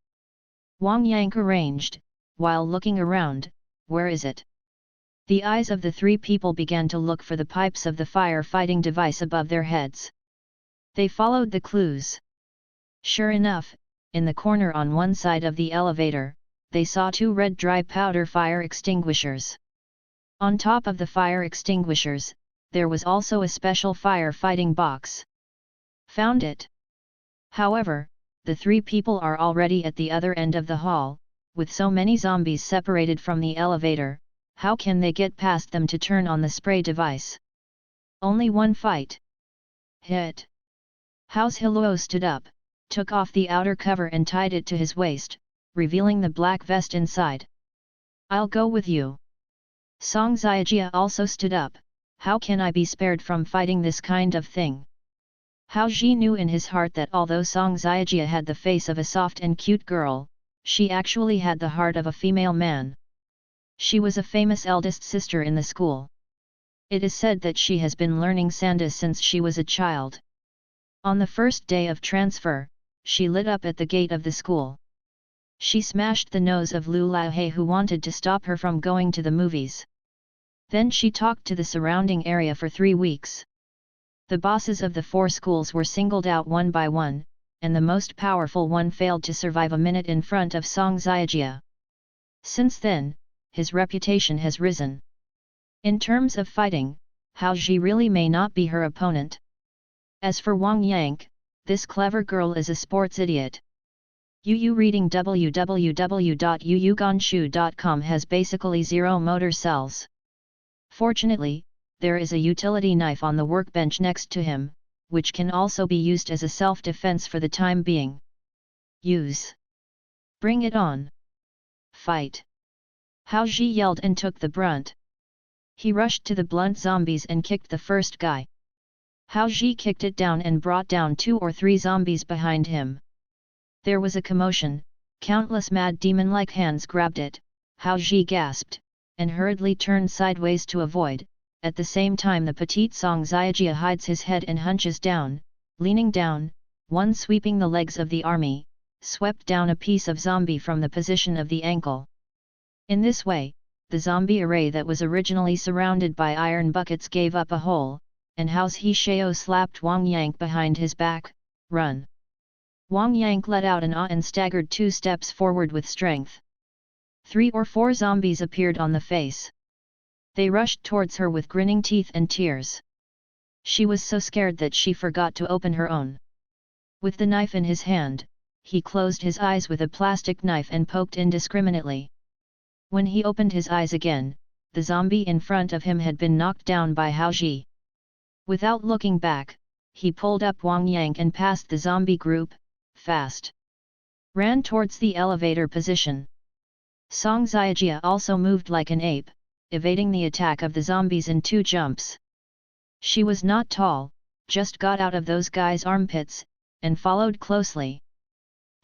Wang Yang arranged, while looking around, where is it? The eyes of the three people began to look for the pipes of the fire-fighting device above their heads. They followed the clues. Sure enough, in the corner on one side of the elevator, they saw two red dry powder fire extinguishers. On top of the fire extinguishers, there was also a special fire-fighting box. Found it. However, the three people are already at the other end of the hall, with so many zombies separated from the elevator, how can they get past them to turn on the spray device? Only one fight. Hit. Hao's Hiluo stood up, took off the outer cover and tied it to his waist, revealing the black vest inside. I'll go with you. Song Xiajia also stood up. How can I be spared from fighting this kind of thing? Haoji knew in his heart that although Song Xiajia had the face of a soft and cute girl, she actually had the heart of a female man. She was a famous eldest sister in the school. It is said that she has been learning Sanda since she was a child. On the first day of transfer, she lit up at the gate of the school. She smashed the nose of Lu Laohe who wanted to stop her from going to the movies. Then she talked to the surrounding area for 3 weeks. The bosses of the 4 schools were singled out one by one, and the most powerful one failed to survive a minute in front of Song Xiajia. Since then, his reputation has risen. In terms of fighting, Haoji really may not be her opponent. As for Wang Yang, this clever girl is a sports idiot. Yu reading www.yuyuganshu.com has basically 0 motor cells. Fortunately, there is a utility knife on the workbench next to him, which can also be used as a self-defense for the time being. Use. Bring it on. Fight. Haoji yelled and took the brunt. He rushed to the blunt zombies and kicked the first guy. Haoji kicked it down and brought down 2 or 3 zombies behind him. There was a commotion, countless mad demon-like hands grabbed it, Haoji gasped, and hurriedly turned sideways to avoid, At the same time the petite Song Xiajia hides his head and hunches down, leaning down, one sweeping the legs of the army, swept down a piece of zombie from the position of the ankle. In this way, the zombie array that was originally surrounded by iron buckets gave up a hole, and Hao Shao slapped Wang Yang behind his back, "Run!" Wang Yang let out an ah and staggered 2 steps forward with strength. 3 or 4 zombies appeared on the face. They rushed towards her with grinning teeth and tears. She was so scared that she forgot to open her own. With the knife in his hand, he closed his eyes with a plastic knife and poked indiscriminately. When he opened his eyes again, the zombie in front of him had been knocked down by Hao Ji. Without looking back, he pulled up Wang Yang and passed the zombie group, fast. Ran towards the elevator position. Song Xiajia also moved like an ape, evading the attack of the zombies in 2 jumps. She was not tall, just got out of those guys' armpits, and followed closely.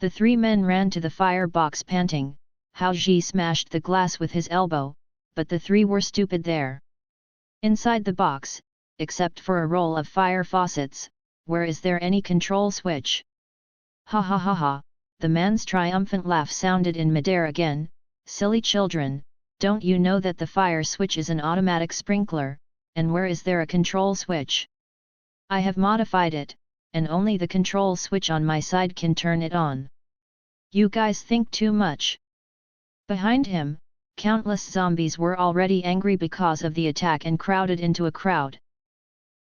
The 3 men ran to the fire box panting. Hao Ji smashed the glass with his elbow, but the 3 were stupid there. Inside the box, except for a roll of fire faucets, where is there any control switch? Ha ha ha ha, the man's triumphant laugh sounded in midair again. Silly children, don't you know that the fire switch is an automatic sprinkler, and where is there a control switch? I have modified it, and only the control switch on my side can turn it on. You guys think too much. Behind him, countless zombies were already angry because of the attack and crowded into a crowd.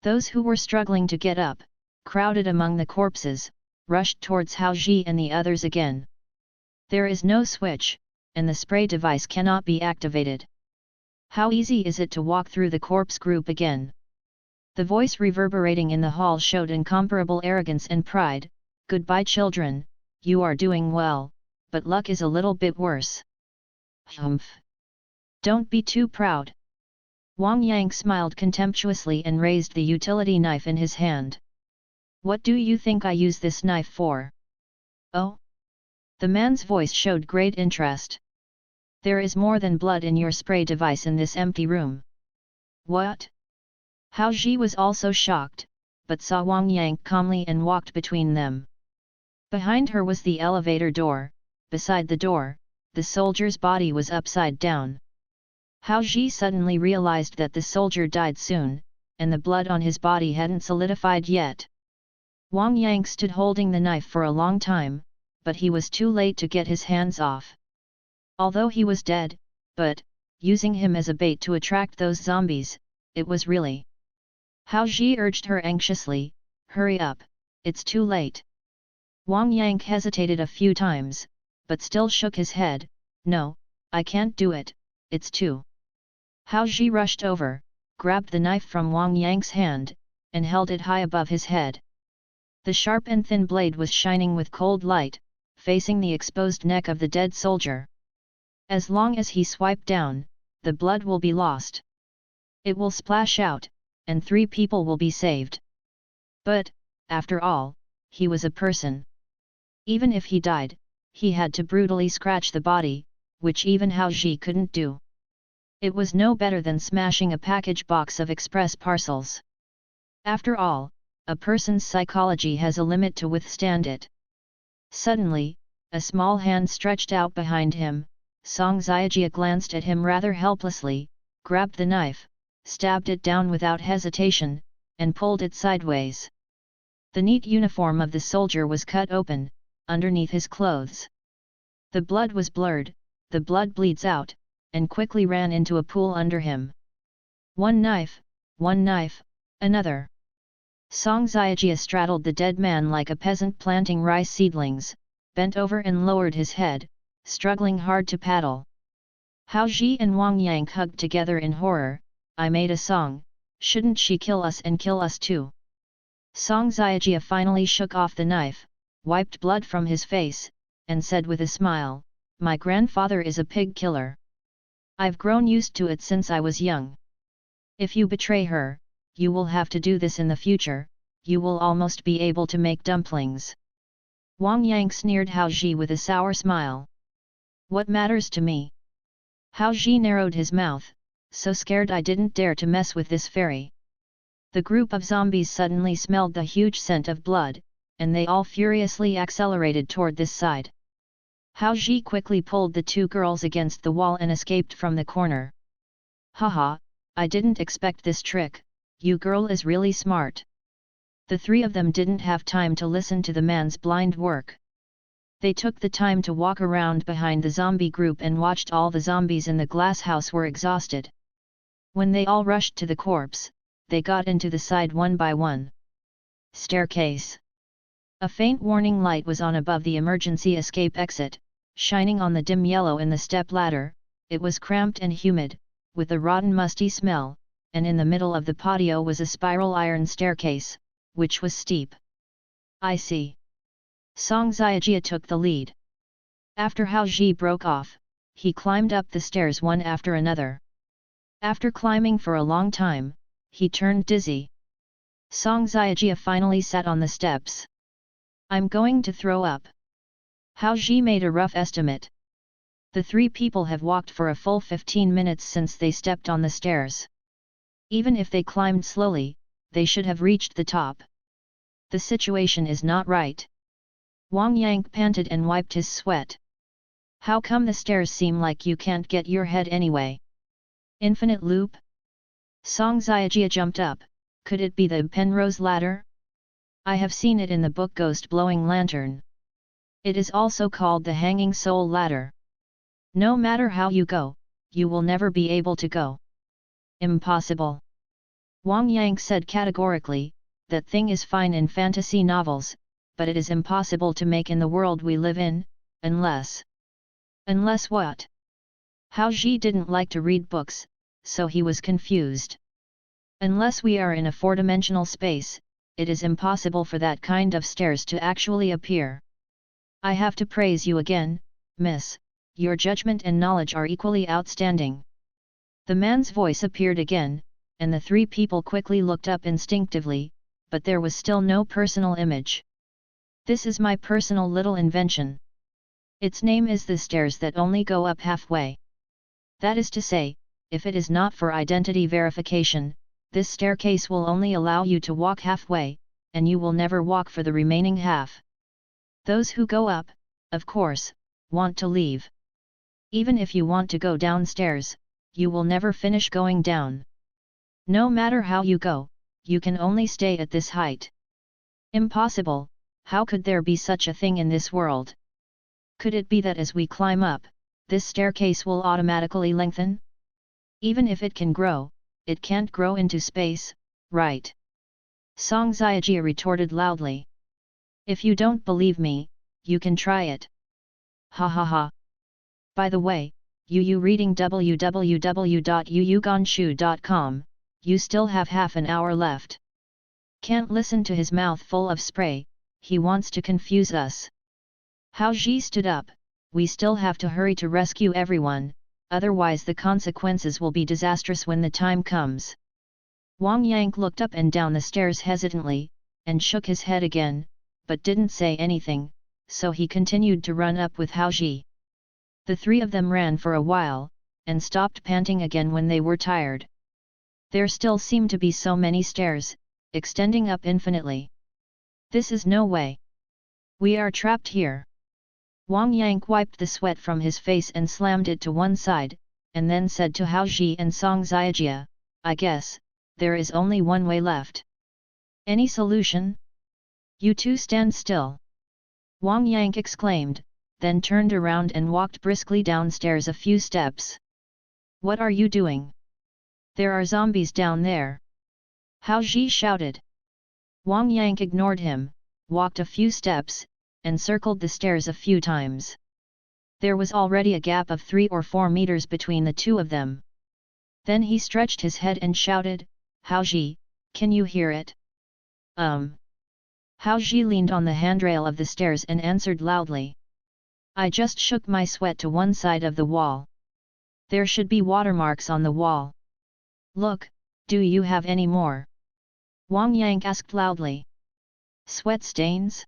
Those who were struggling to get up, crowded among the corpses, rushed towards Hao Ji and the others again. There is no switch, and the spray device cannot be activated. How easy is it to walk through the corpse group again? The voice reverberating in the hall showed incomparable arrogance and pride. Goodbye children, you are doing well, but luck is a little bit worse. Humph! Don't be too proud. Wang Yang smiled contemptuously and raised the utility knife in his hand. What do you think I use this knife for? Oh? The man's voice showed great interest. There is more than blood in your spray device in this empty room. What? Hao Ji was also shocked, but saw Wang Yang calmly and walked between them. Behind her was the elevator door. Beside the door, the soldier's body was upside down. Hao Ji suddenly realized that the soldier died soon, and the blood on his body hadn't solidified yet. Wang Yang stood holding the knife for a long time, but he was too late to get his hands off. Although he was dead, but, using him as a bait to attract those zombies, it was really. Hao Ji urged her anxiously, hurry up, it's too late. Wang Yang hesitated a few times, but still shook his head, no, I can't do it, it's too. Hao Ji rushed over, grabbed the knife from Wang Yang's hand, and held it high above his head. The sharp and thin blade was shining with cold light, facing the exposed neck of the dead soldier. As long as he swiped down, the blood will be lost. It will splash out, and 3 people will be saved. But, after all, he was a person. Even if he died, he had to brutally scratch the body, which even Hao Ji couldn't do. It was no better than smashing a package box of express parcels. After all, a person's psychology has a limit to withstand it. Suddenly, a small hand stretched out behind him. Song Xiajia glanced at him rather helplessly, grabbed the knife, stabbed it down without hesitation, and pulled it sideways. The neat uniform of the soldier was cut open, underneath his clothes. The blood was blurred, the blood bleeds out, and quickly ran into a pool under him. One knife, another. Song Xiajia straddled the dead man like a peasant planting rice seedlings, bent over and lowered his head, struggling hard to paddle. Hao Ji and Wang Yang hugged together in horror. I made a song, shouldn't she kill us and kill us too? Song Xiajia finally shook off the knife, wiped blood from his face, and said with a smile, my grandfather is a pig killer. I've grown used to it since I was young. If you betray her, you will have to do this in the future, you will almost be able to make dumplings. Wang Yang sneered Hao Ji with a sour smile. What matters to me? Hao Ji narrowed his mouth, so scared I didn't dare to mess with this fairy. The group of zombies suddenly smelled the huge scent of blood, and they all furiously accelerated toward this side. Hao Ji quickly pulled the two girls against the wall and escaped from the corner. Haha, I didn't expect this trick, you girl is really smart. The three of them didn't have time to listen to the man's blind work. They took the time to walk around behind the zombie group and watched all the zombies in the glass house were exhausted. When they all rushed to the corpse, they got into the side one by one. Staircase. A faint warning light was on above the emergency escape exit, shining on the dim yellow in the step ladder. It was cramped and humid, with a rotten musty smell, and in the middle of the patio was a spiral iron staircase, which was steep. I see. Song Xiajia took the lead. After Hao Ji broke off, he climbed up the stairs one after another. After climbing for a long time, he turned dizzy. Song Xiajia finally sat on the steps. I'm going to throw up. Hao Ji made a rough estimate. The three people have walked for a full 15 minutes since they stepped on the stairs. Even if they climbed slowly, they should have reached the top. The situation is not right. Wang Yang panted and wiped his sweat. How come the stairs seem like you can't get your head anyway? Infinite loop? Song Xiajia jumped up. Could it be the Penrose ladder? I have seen it in the book Ghost Blowing Lantern. It is also called the Hanging Soul Ladder. No matter how you go, you will never be able to go. Impossible. Wang Yang said categorically, that thing is fine in fantasy novels, but it is impossible to make in the world we live in, unless... Unless what? Hao Ji didn't like to read books, so he was confused. Unless we are in a four-dimensional space, it is impossible for that kind of stairs to actually appear. I have to praise you again, miss, your judgment and knowledge are equally outstanding. The man's voice appeared again, and the three people quickly looked up instinctively, but there was still no personal image. This is my personal little invention. Its name is the stairs that only go up halfway. That is to say, if it is not for identity verification, this staircase will only allow you to walk halfway, and you will never walk for the remaining half. Those who go up, of course, want to leave. Even if you want to go downstairs, you will never finish going down. No matter how you go, you can only stay at this height. Impossible, how could there be such a thing in this world? Could it be that as we climb up, this staircase will automatically lengthen? Even if it can grow, it can't grow into space, right? Song Xiajia retorted loudly. If you don't believe me, you can try it. Ha ha ha. By the way, you reading www.yuyuganshu.com, you still have half an hour left. Can't listen to his mouth full of spray, he wants to confuse us. Hao Ji stood up, we still have to hurry to rescue everyone, otherwise the consequences will be disastrous when the time comes. Wang Yang looked up and down the stairs hesitantly, and shook his head again, but didn't say anything, so he continued to run up with Hao Ji. The three of them ran for a while, and stopped panting again when they were tired. There still seemed to be so many stairs, extending up infinitely. This is no way. We are trapped here. Wang Yang wiped the sweat from his face and slammed it to one side, and then said to Hao Ji and Song Xiajia, I guess, there is only one way left. Any solution? You two stand still. Wang Yang exclaimed, then turned around and walked briskly downstairs a few steps. What are you doing? There are zombies down there. Hao Ji shouted. Wang Yang ignored him, walked a few steps, and circled the stairs a few times. There was already a gap of 3 or 4 meters between the two of them. Then he stretched his head and shouted, Hao Ji, can you hear it? Hao Ji leaned on the handrail of the stairs and answered loudly. I just shook my sweat to one side of the wall. There should be watermarks on the wall. Look, do you have any more? Wang Yang asked loudly. Sweat stains?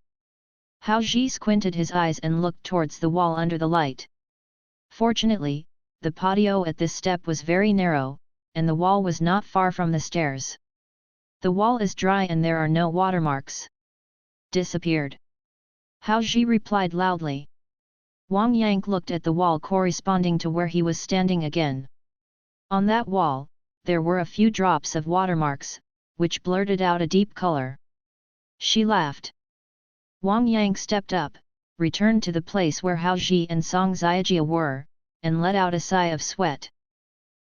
Hao Ji squinted his eyes and looked towards the wall under the light. Fortunately, the patio at this step was very narrow, and the wall was not far from the stairs. The wall is dry and there are no watermarks. Disappeared. Hao Ji replied loudly. Wang Yang looked at the wall corresponding to where he was standing again. On that wall, there were a few drops of watermarks, which blurted out a deep color. She laughed. Wang Yang stepped up, returned to the place where Hao Ji and Song Xiajia were, and let out a sigh of sweat.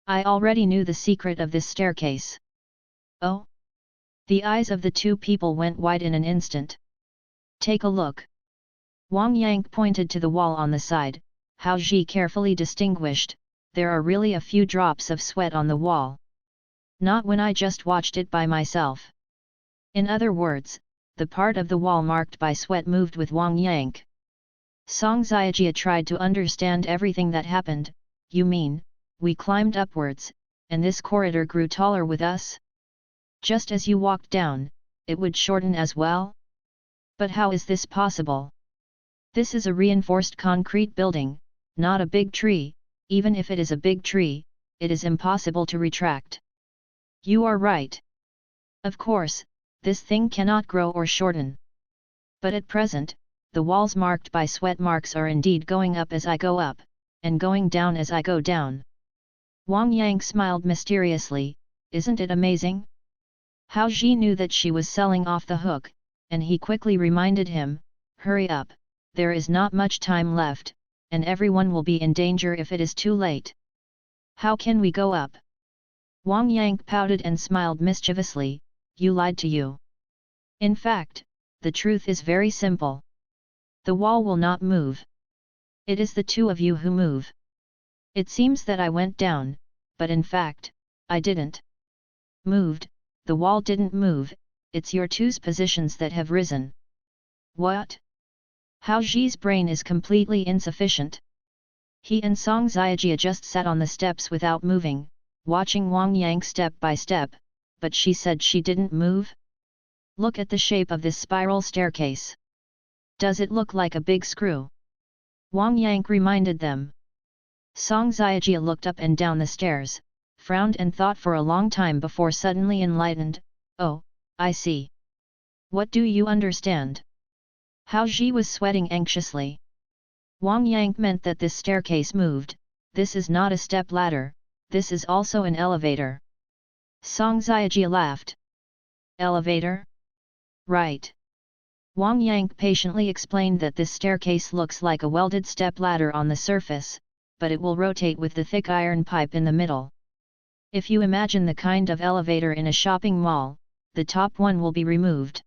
I already knew the secret of this staircase. Oh? The eyes of the two people went wide in an instant. Take a look. Wang Yang pointed to the wall on the side. Hao Ji carefully distinguished, there are really a few drops of sweat on the wall. Not when I just watched it by myself. In other words, the part of the wall marked by sweat moved with Wang Yang. Song Xiajia tried to understand everything that happened. You mean, we climbed upwards, and this corridor grew taller with us? Just as you walked down, it would shorten as well? But how is this possible? This is a reinforced concrete building, not a big tree. Even if it is a big tree, it is impossible to retract. You are right. Of course, this thing cannot grow or shorten. But at present, the walls marked by sweat marks are indeed going up as I go up, and going down as I go down. Wang Yang smiled mysteriously. Isn't it amazing? Hao Ji knew that she was selling off the hook, and he quickly reminded him, hurry up, there is not much time left, and everyone will be in danger if it is too late. How can we go up? Wang Yang pouted and smiled mischievously. You lied to you. In fact, the truth is very simple. The wall will not move. It is the two of you who move. It seems that I went down, but in fact, I didn't. Moved, the wall didn't move, it's your two's positions that have risen. What? Hao Ji's brain is completely insufficient. He and Song Xiajia just sat on the steps without moving, watching Wang Yang step by step, but she said she didn't move? Look at the shape of this spiral staircase. Does it look like a big screw? Wang Yang reminded them. Song Xiajia looked up and down the stairs, frowned and thought for a long time before suddenly enlightened. Oh, I see. What do you understand? Hao Ji was sweating anxiously. Wang Yang meant that this staircase moved. This is not a step ladder, this is also an elevator. Song Xiajia laughed. Elevator? Right. Wang Yang patiently explained that this staircase looks like a welded step ladder on the surface, but it will rotate with the thick iron pipe in the middle. If you imagine the kind of elevator in a shopping mall, the top one will be removed.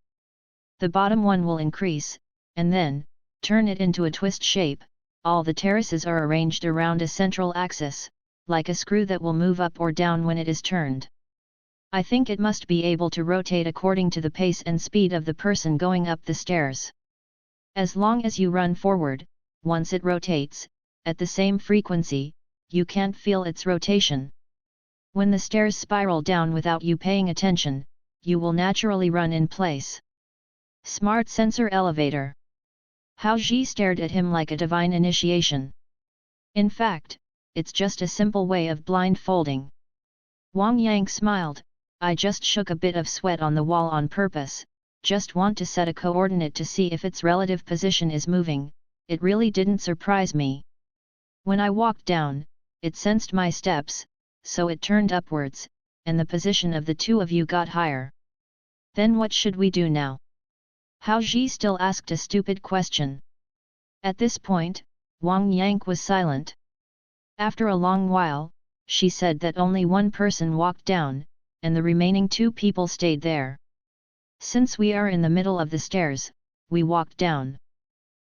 The bottom one will increase, and then, turn it into a twist shape. All the terraces are arranged around a central axis, like a screw that will move up or down when it is turned. I think it must be able to rotate according to the pace and speed of the person going up the stairs. As long as you run forward, once it rotates, at the same frequency, you can't feel its rotation. When the stairs spiral down without you paying attention, you will naturally run in place. Smart sensor elevator. Hao Ji stared at him like a divine initiation. In fact, it's just a simple way of blindfolding. Wang Yang smiled. I just shook a bit of sweat on the wall on purpose, just want to set a coordinate to see if its relative position is moving. It really didn't surprise me. When I walked down, it sensed my steps, so it turned upwards, and the position of the two of you got higher. Then what should we do now? Hao Ji still asked a stupid question. At this point, Wang Yang was silent. After a long while, she said that only one person walked down, and the remaining two people stayed there. Since we are in the middle of the stairs, we walked down.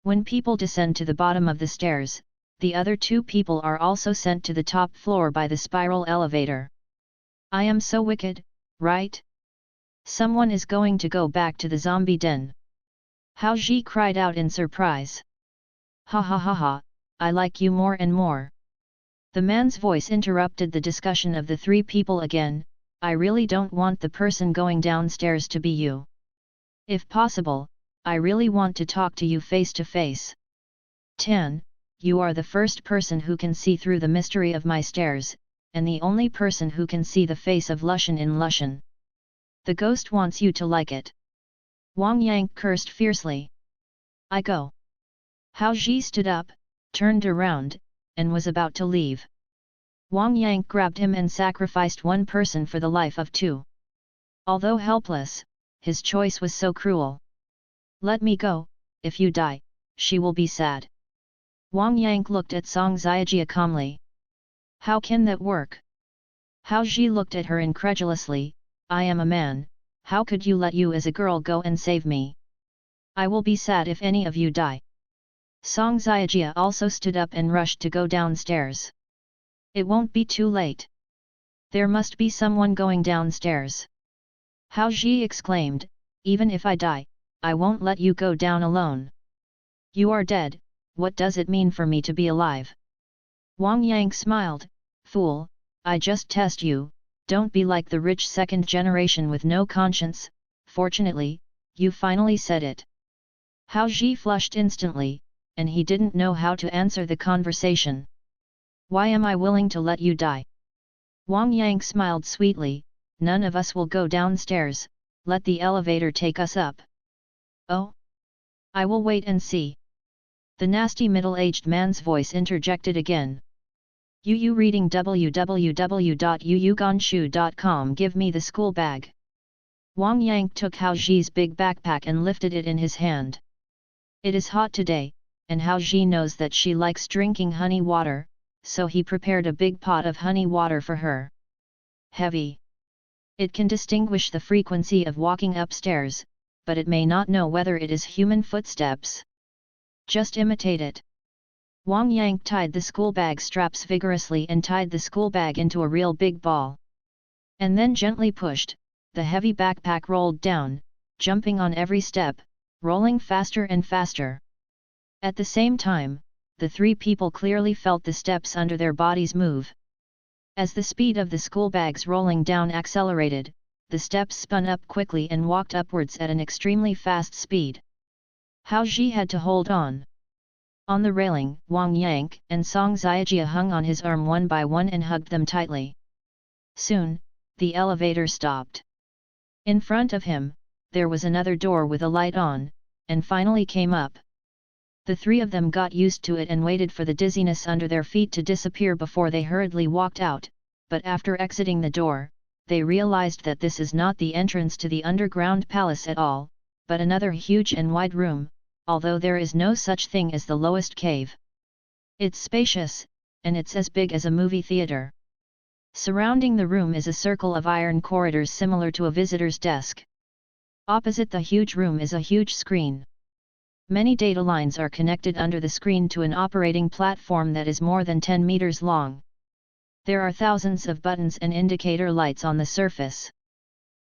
When people descend to the bottom of the stairs, the other two people are also sent to the top floor by the spiral elevator. I am so wicked, right? Someone is going to go back to the zombie den. Hao Ji cried out in surprise. Ha ha ha ha, I like you more and more. The man's voice interrupted the discussion of the three people again. I really don't want the person going downstairs to be you. If possible, I really want to talk to you face to face. 10. You are the first person who can see through the mystery of my stairs, and the only person who can see the face of Lushan in Lushan. The ghost wants you to like it. Wang Yang cursed fiercely. I go. Hao Ji stood up, turned around, and was about to leave. Wang Yang grabbed him and sacrificed one person for the life of two. Although helpless, his choice was so cruel. Let me go, if you die, she will be sad. Wang Yang looked at Song Xiajia calmly. How can that work? Hao Ji looked at her incredulously. I am a man, how could you let you as a girl go and save me? I will be sad if any of you die. Song Xiajia also stood up and rushed to go downstairs. It won't be too late. There must be someone going downstairs. Hao Ji exclaimed, even if I die, I won't let you go down alone. You are dead, what does it mean for me to be alive? Wang Yang smiled, fool, I just test you, don't be like the rich second generation with no conscience, fortunately, you finally said it. Hao Ji flushed instantly, and he didn't know how to answer the conversation. Why am I willing to let you die? Wang Yang smiled sweetly, none of us will go downstairs, let the elevator take us up. Oh? I will wait and see. The nasty middle-aged man's voice interjected again. You reading www.yuyuganshu.com. Give me the school bag. Wang Yang took Hao Ji's big backpack and lifted it in his hand. It is hot today, and Hao Ji knows that she likes drinking honey water, so he prepared a big pot of honey water for her. Heavy. It can distinguish the frequency of walking upstairs, but it may not know whether it is human footsteps. Just imitate it. Wang Yang tied the school bag straps vigorously and tied the school bag into a real big ball. And then gently pushed, the heavy backpack rolled down, jumping on every step, rolling faster and faster. At the same time, the three people clearly felt the steps under their bodies move. As the speed of the school bags rolling down accelerated, the steps spun up quickly and walked upwards at an extremely fast speed. Hao Ji had to hold on. On the railing, Wang Yang and Song Xiajia hung on his arm one by one and hugged them tightly. Soon, the elevator stopped. In front of him, there was another door with a light on, and finally came up. The three of them got used to it and waited for the dizziness under their feet to disappear before they hurriedly walked out, but after exiting the door, they realized that this is not the entrance to the underground palace at all, but another huge and wide room, although there is no such thing as the lowest cave. It's spacious, and it's as big as a movie theater. Surrounding the room is a circle of iron corridors similar to a visitor's desk. Opposite the huge room is a huge screen. Many data lines are connected under the screen to an operating platform that is more than 10 meters long. There are thousands of buttons and indicator lights on the surface.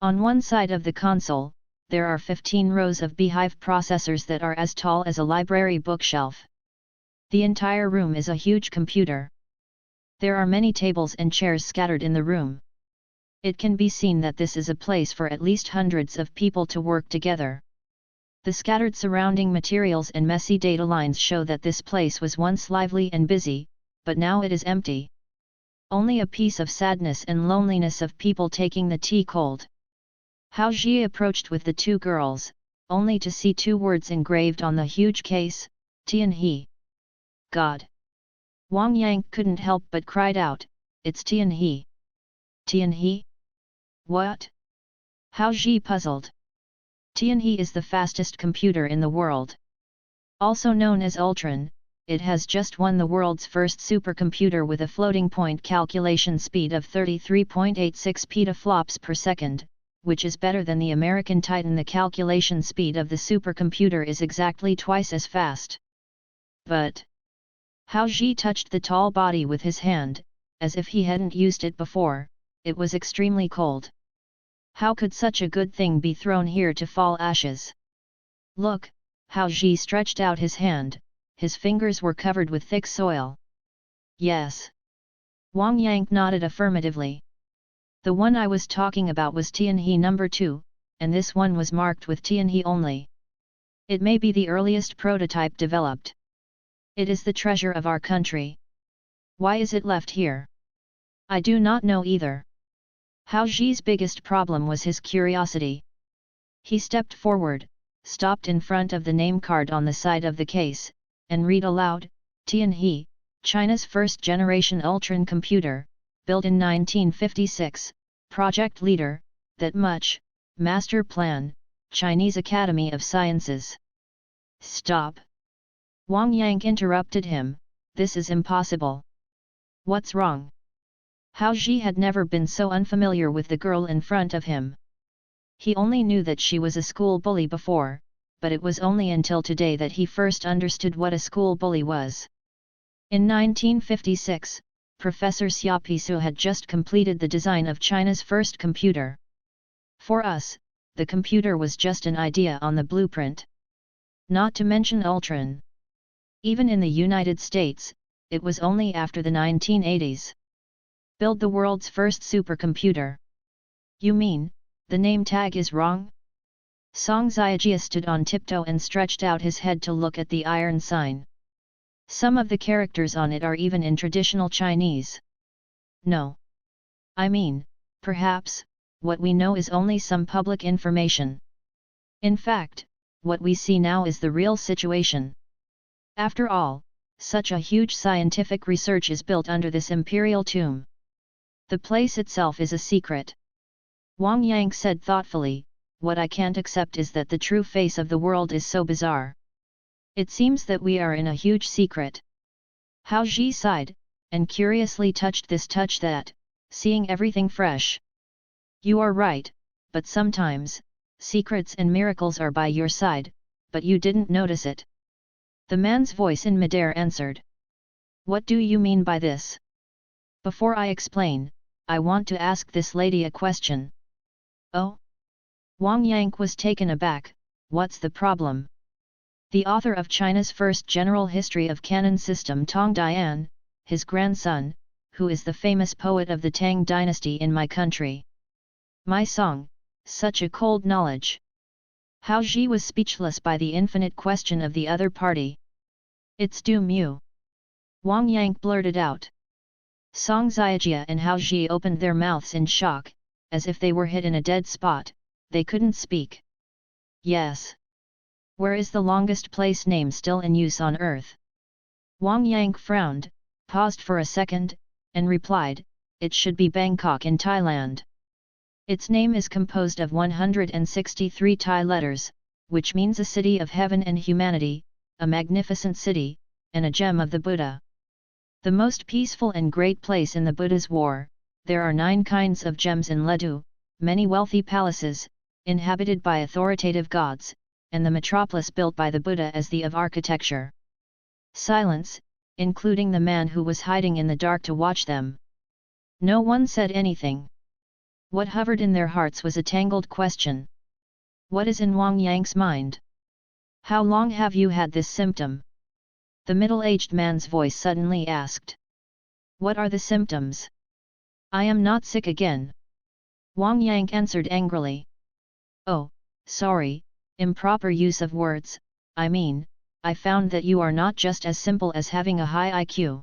On one side of the console, there are 15 rows of beehive processors that are as tall as a library bookshelf. The entire room is a huge computer. There are many tables and chairs scattered in the room. It can be seen that this is a place for at least hundreds of people to work together. The scattered surrounding materials and messy data lines show that this place was once lively and busy, but now it is empty. Only a piece of sadness and loneliness of people taking the tea cold. Hao Ji approached with the two girls, only to see two words engraved on the huge case, Tian He. God! Wang Yang couldn't help but cried out, it's Tian He. Tian He? What? Hao Ji puzzled. Tian He is the fastest computer in the world. Also known as Ultron, it has just won the world's first supercomputer with a floating point calculation speed of 33.86 petaflops per second, which is better than the American Titan. The calculation speed of the supercomputer is exactly twice as fast. But Hao Ji touched the tall body with his hand, as if he hadn't used it before. It was extremely cold. How could such a good thing be thrown here to fall ashes? Look, Hao Ji stretched out his hand, his fingers were covered with thick soil. Yes. Wang Yang nodded affirmatively. The one I was talking about was Tian He number 2, and this one was marked with Tian He only. It may be the earliest prototype developed. It is the treasure of our country. Why is it left here? I do not know either. Hao Ji's biggest problem was his curiosity. He stepped forward, stopped in front of the name card on the side of the case, and read aloud, Tianhe, China's first-generation Ultron computer, built in 1956, project leader, that much, master plan, Chinese Academy of Sciences. Stop! Wang Yang interrupted him, this is impossible. What's wrong? Hao Ji had never been so unfamiliar with the girl in front of him. He only knew that she was a school bully before, but it was only until today that he first understood what a school bully was. In 1956, Professor Xiaopisu had just completed the design of China's first computer. For us, the computer was just an idea on the blueprint. Not to mention Ultron. Even in the United States, it was only after the 1980s. Build the world's first supercomputer. You mean, the name tag is wrong? Song Xiajia stood on tiptoe and stretched out his head to look at the iron sign. Some of the characters on it are even in traditional Chinese. No. I mean, perhaps, what we know is only some public information. In fact, what we see now is the real situation. After all, such a huge scientific research is built under this imperial tomb. The place itself is a secret. Wang Yang said thoughtfully, what I can't accept is that the true face of the world is so bizarre. It seems that we are in a huge secret. Hao Ji sighed, and curiously touched this touch that, seeing everything fresh. You are right, but sometimes, secrets and miracles are by your side, but you didn't notice it. The man's voice in midair answered. What do you mean by this? Before I explain, I want to ask this lady a question. Oh? Wang Yang was taken aback, what's the problem? The author of China's first general history of canon system Tang Dian, his grandson, who is the famous poet of the Tang dynasty in my country. My song, such a cold knowledge. Hao Ji was speechless by the infinite question of the other party. It's Du Mu. Wang Yang blurted out. Song Xiajia and Hao Ji opened their mouths in shock, as if they were hit in a dead spot, they couldn't speak. Yes. Where is the longest place name still in use on Earth? Wang Yang frowned, paused for a second, and replied, it should be Bangkok in Thailand. Its name is composed of 163 Thai letters, which means a city of heaven and humanity, a magnificent city, and a gem of the Buddha. The most peaceful and great place in the Buddha's war, there are 9 kinds of gems in Ledu, many wealthy palaces, inhabited by authoritative gods, and the metropolis built by the Buddha as the of architecture. Silence, including the man who was hiding in the dark to watch them. No one said anything. What hovered in their hearts was a tangled question. What is in Wang Yang's mind? How long have you had this symptom? The middle-aged man's voice suddenly asked. What are the symptoms? I am not sick again. Wang Yang answered angrily. Oh, sorry, improper use of words, I mean, I found that you are not just as simple as having a high IQ.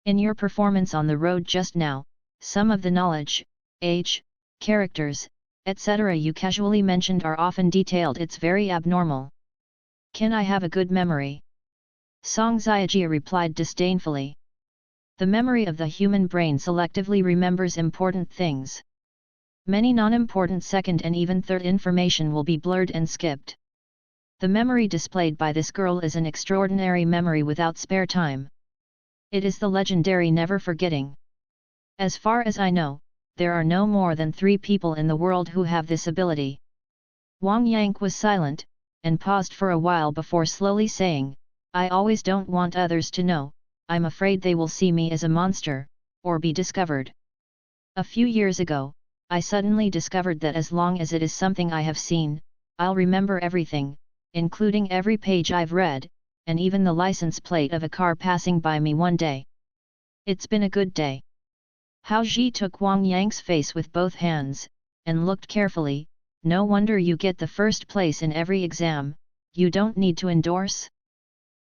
In your performance on the road just now, some of the knowledge, age, characters, etc. you casually mentioned are often detailed. It's very abnormal. Can I have a good memory? Song Xiajia replied disdainfully. The memory of the human brain selectively remembers important things. Many non-important second and even third information will be blurred and skipped. The memory displayed by this girl is an extraordinary memory without spare time. It is the legendary never forgetting. As far as I know, there are no more than 3 people in the world who have this ability. Wang Yang was silent, and paused for a while before slowly saying, I always don't want others to know, I'm afraid they will see me as a monster, or be discovered. A few years ago, I suddenly discovered that as long as it is something I have seen, I'll remember everything, including every page I've read, and even the license plate of a car passing by me one day. It's been a good day. Hao Ji took Wang Yang's face with both hands, and looked carefully. No wonder you get the first place in every exam, you don't need to endorse?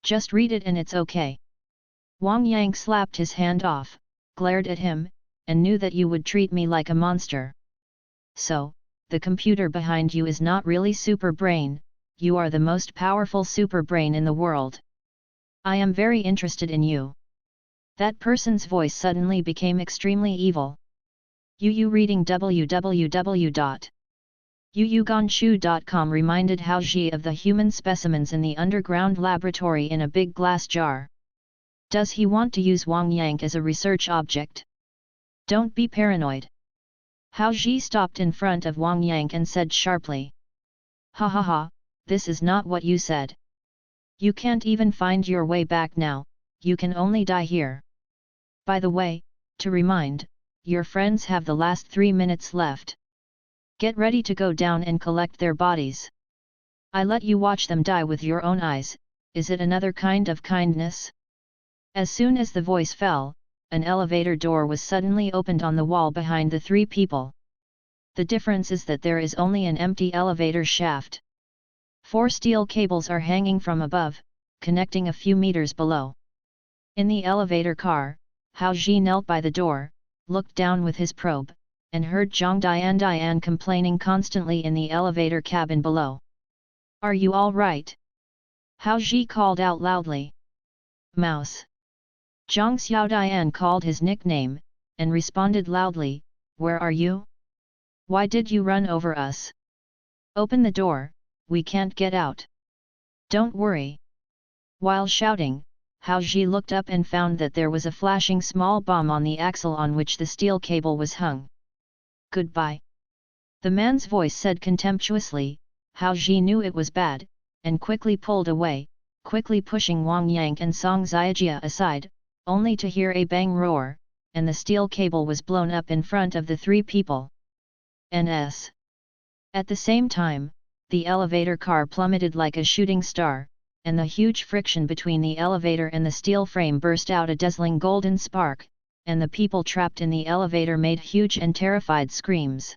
Just read it and it's okay. Wang Yang slapped his hand off, glared at him, and knew that you would treat me like a monster. So, the computer behind you is not really super brain, you are the most powerful super brain in the world. I am very interested in you. That person's voice suddenly became extremely evil. Yu reading www.yuyuganshu.com reminded Hao Ji of the human specimens in the underground laboratory in a big glass jar. Does he want to use Wang Yang as a research object? Don't be paranoid. Hao Ji stopped in front of Wang Yang and said sharply. Ha ha ha, this is not what you said. You can't even find your way back now, you can only die here. By the way, to remind, your friends have the last 3 minutes left. Get ready to go down and collect their bodies. I let you watch them die with your own eyes, is it another kind of kindness? As soon as the voice fell, an elevator door was suddenly opened on the wall behind the 3 people. The difference is that there is only an empty elevator shaft. 4 steel cables are hanging from above, connecting a few meters below. In the elevator car, Hao Ji knelt by the door, looked down with his probe, and heard Zhang Dian complaining constantly in the elevator cabin below. Are you all right? Hao Ji called out loudly. Mouse. Zhang Xiaodian called his nickname, and responded loudly, where are you? Why did you run over us? Open the door, we can't get out. Don't worry. While shouting, Hao Ji looked up and found that there was a flashing small bomb on the axle on which the steel cable was hung. Goodbye. The man's voice said contemptuously. Hao Ji knew it was bad, and quickly pulled away, quickly pushing Wang Yang and Song Xiajia aside, only to hear a bang roar, and the steel cable was blown up in front of the 3 people. NS. At the same time, the elevator car plummeted like a shooting star, and the huge friction between the elevator and the steel frame burst out a dazzling golden spark, and the people trapped in the elevator made huge and terrified screams.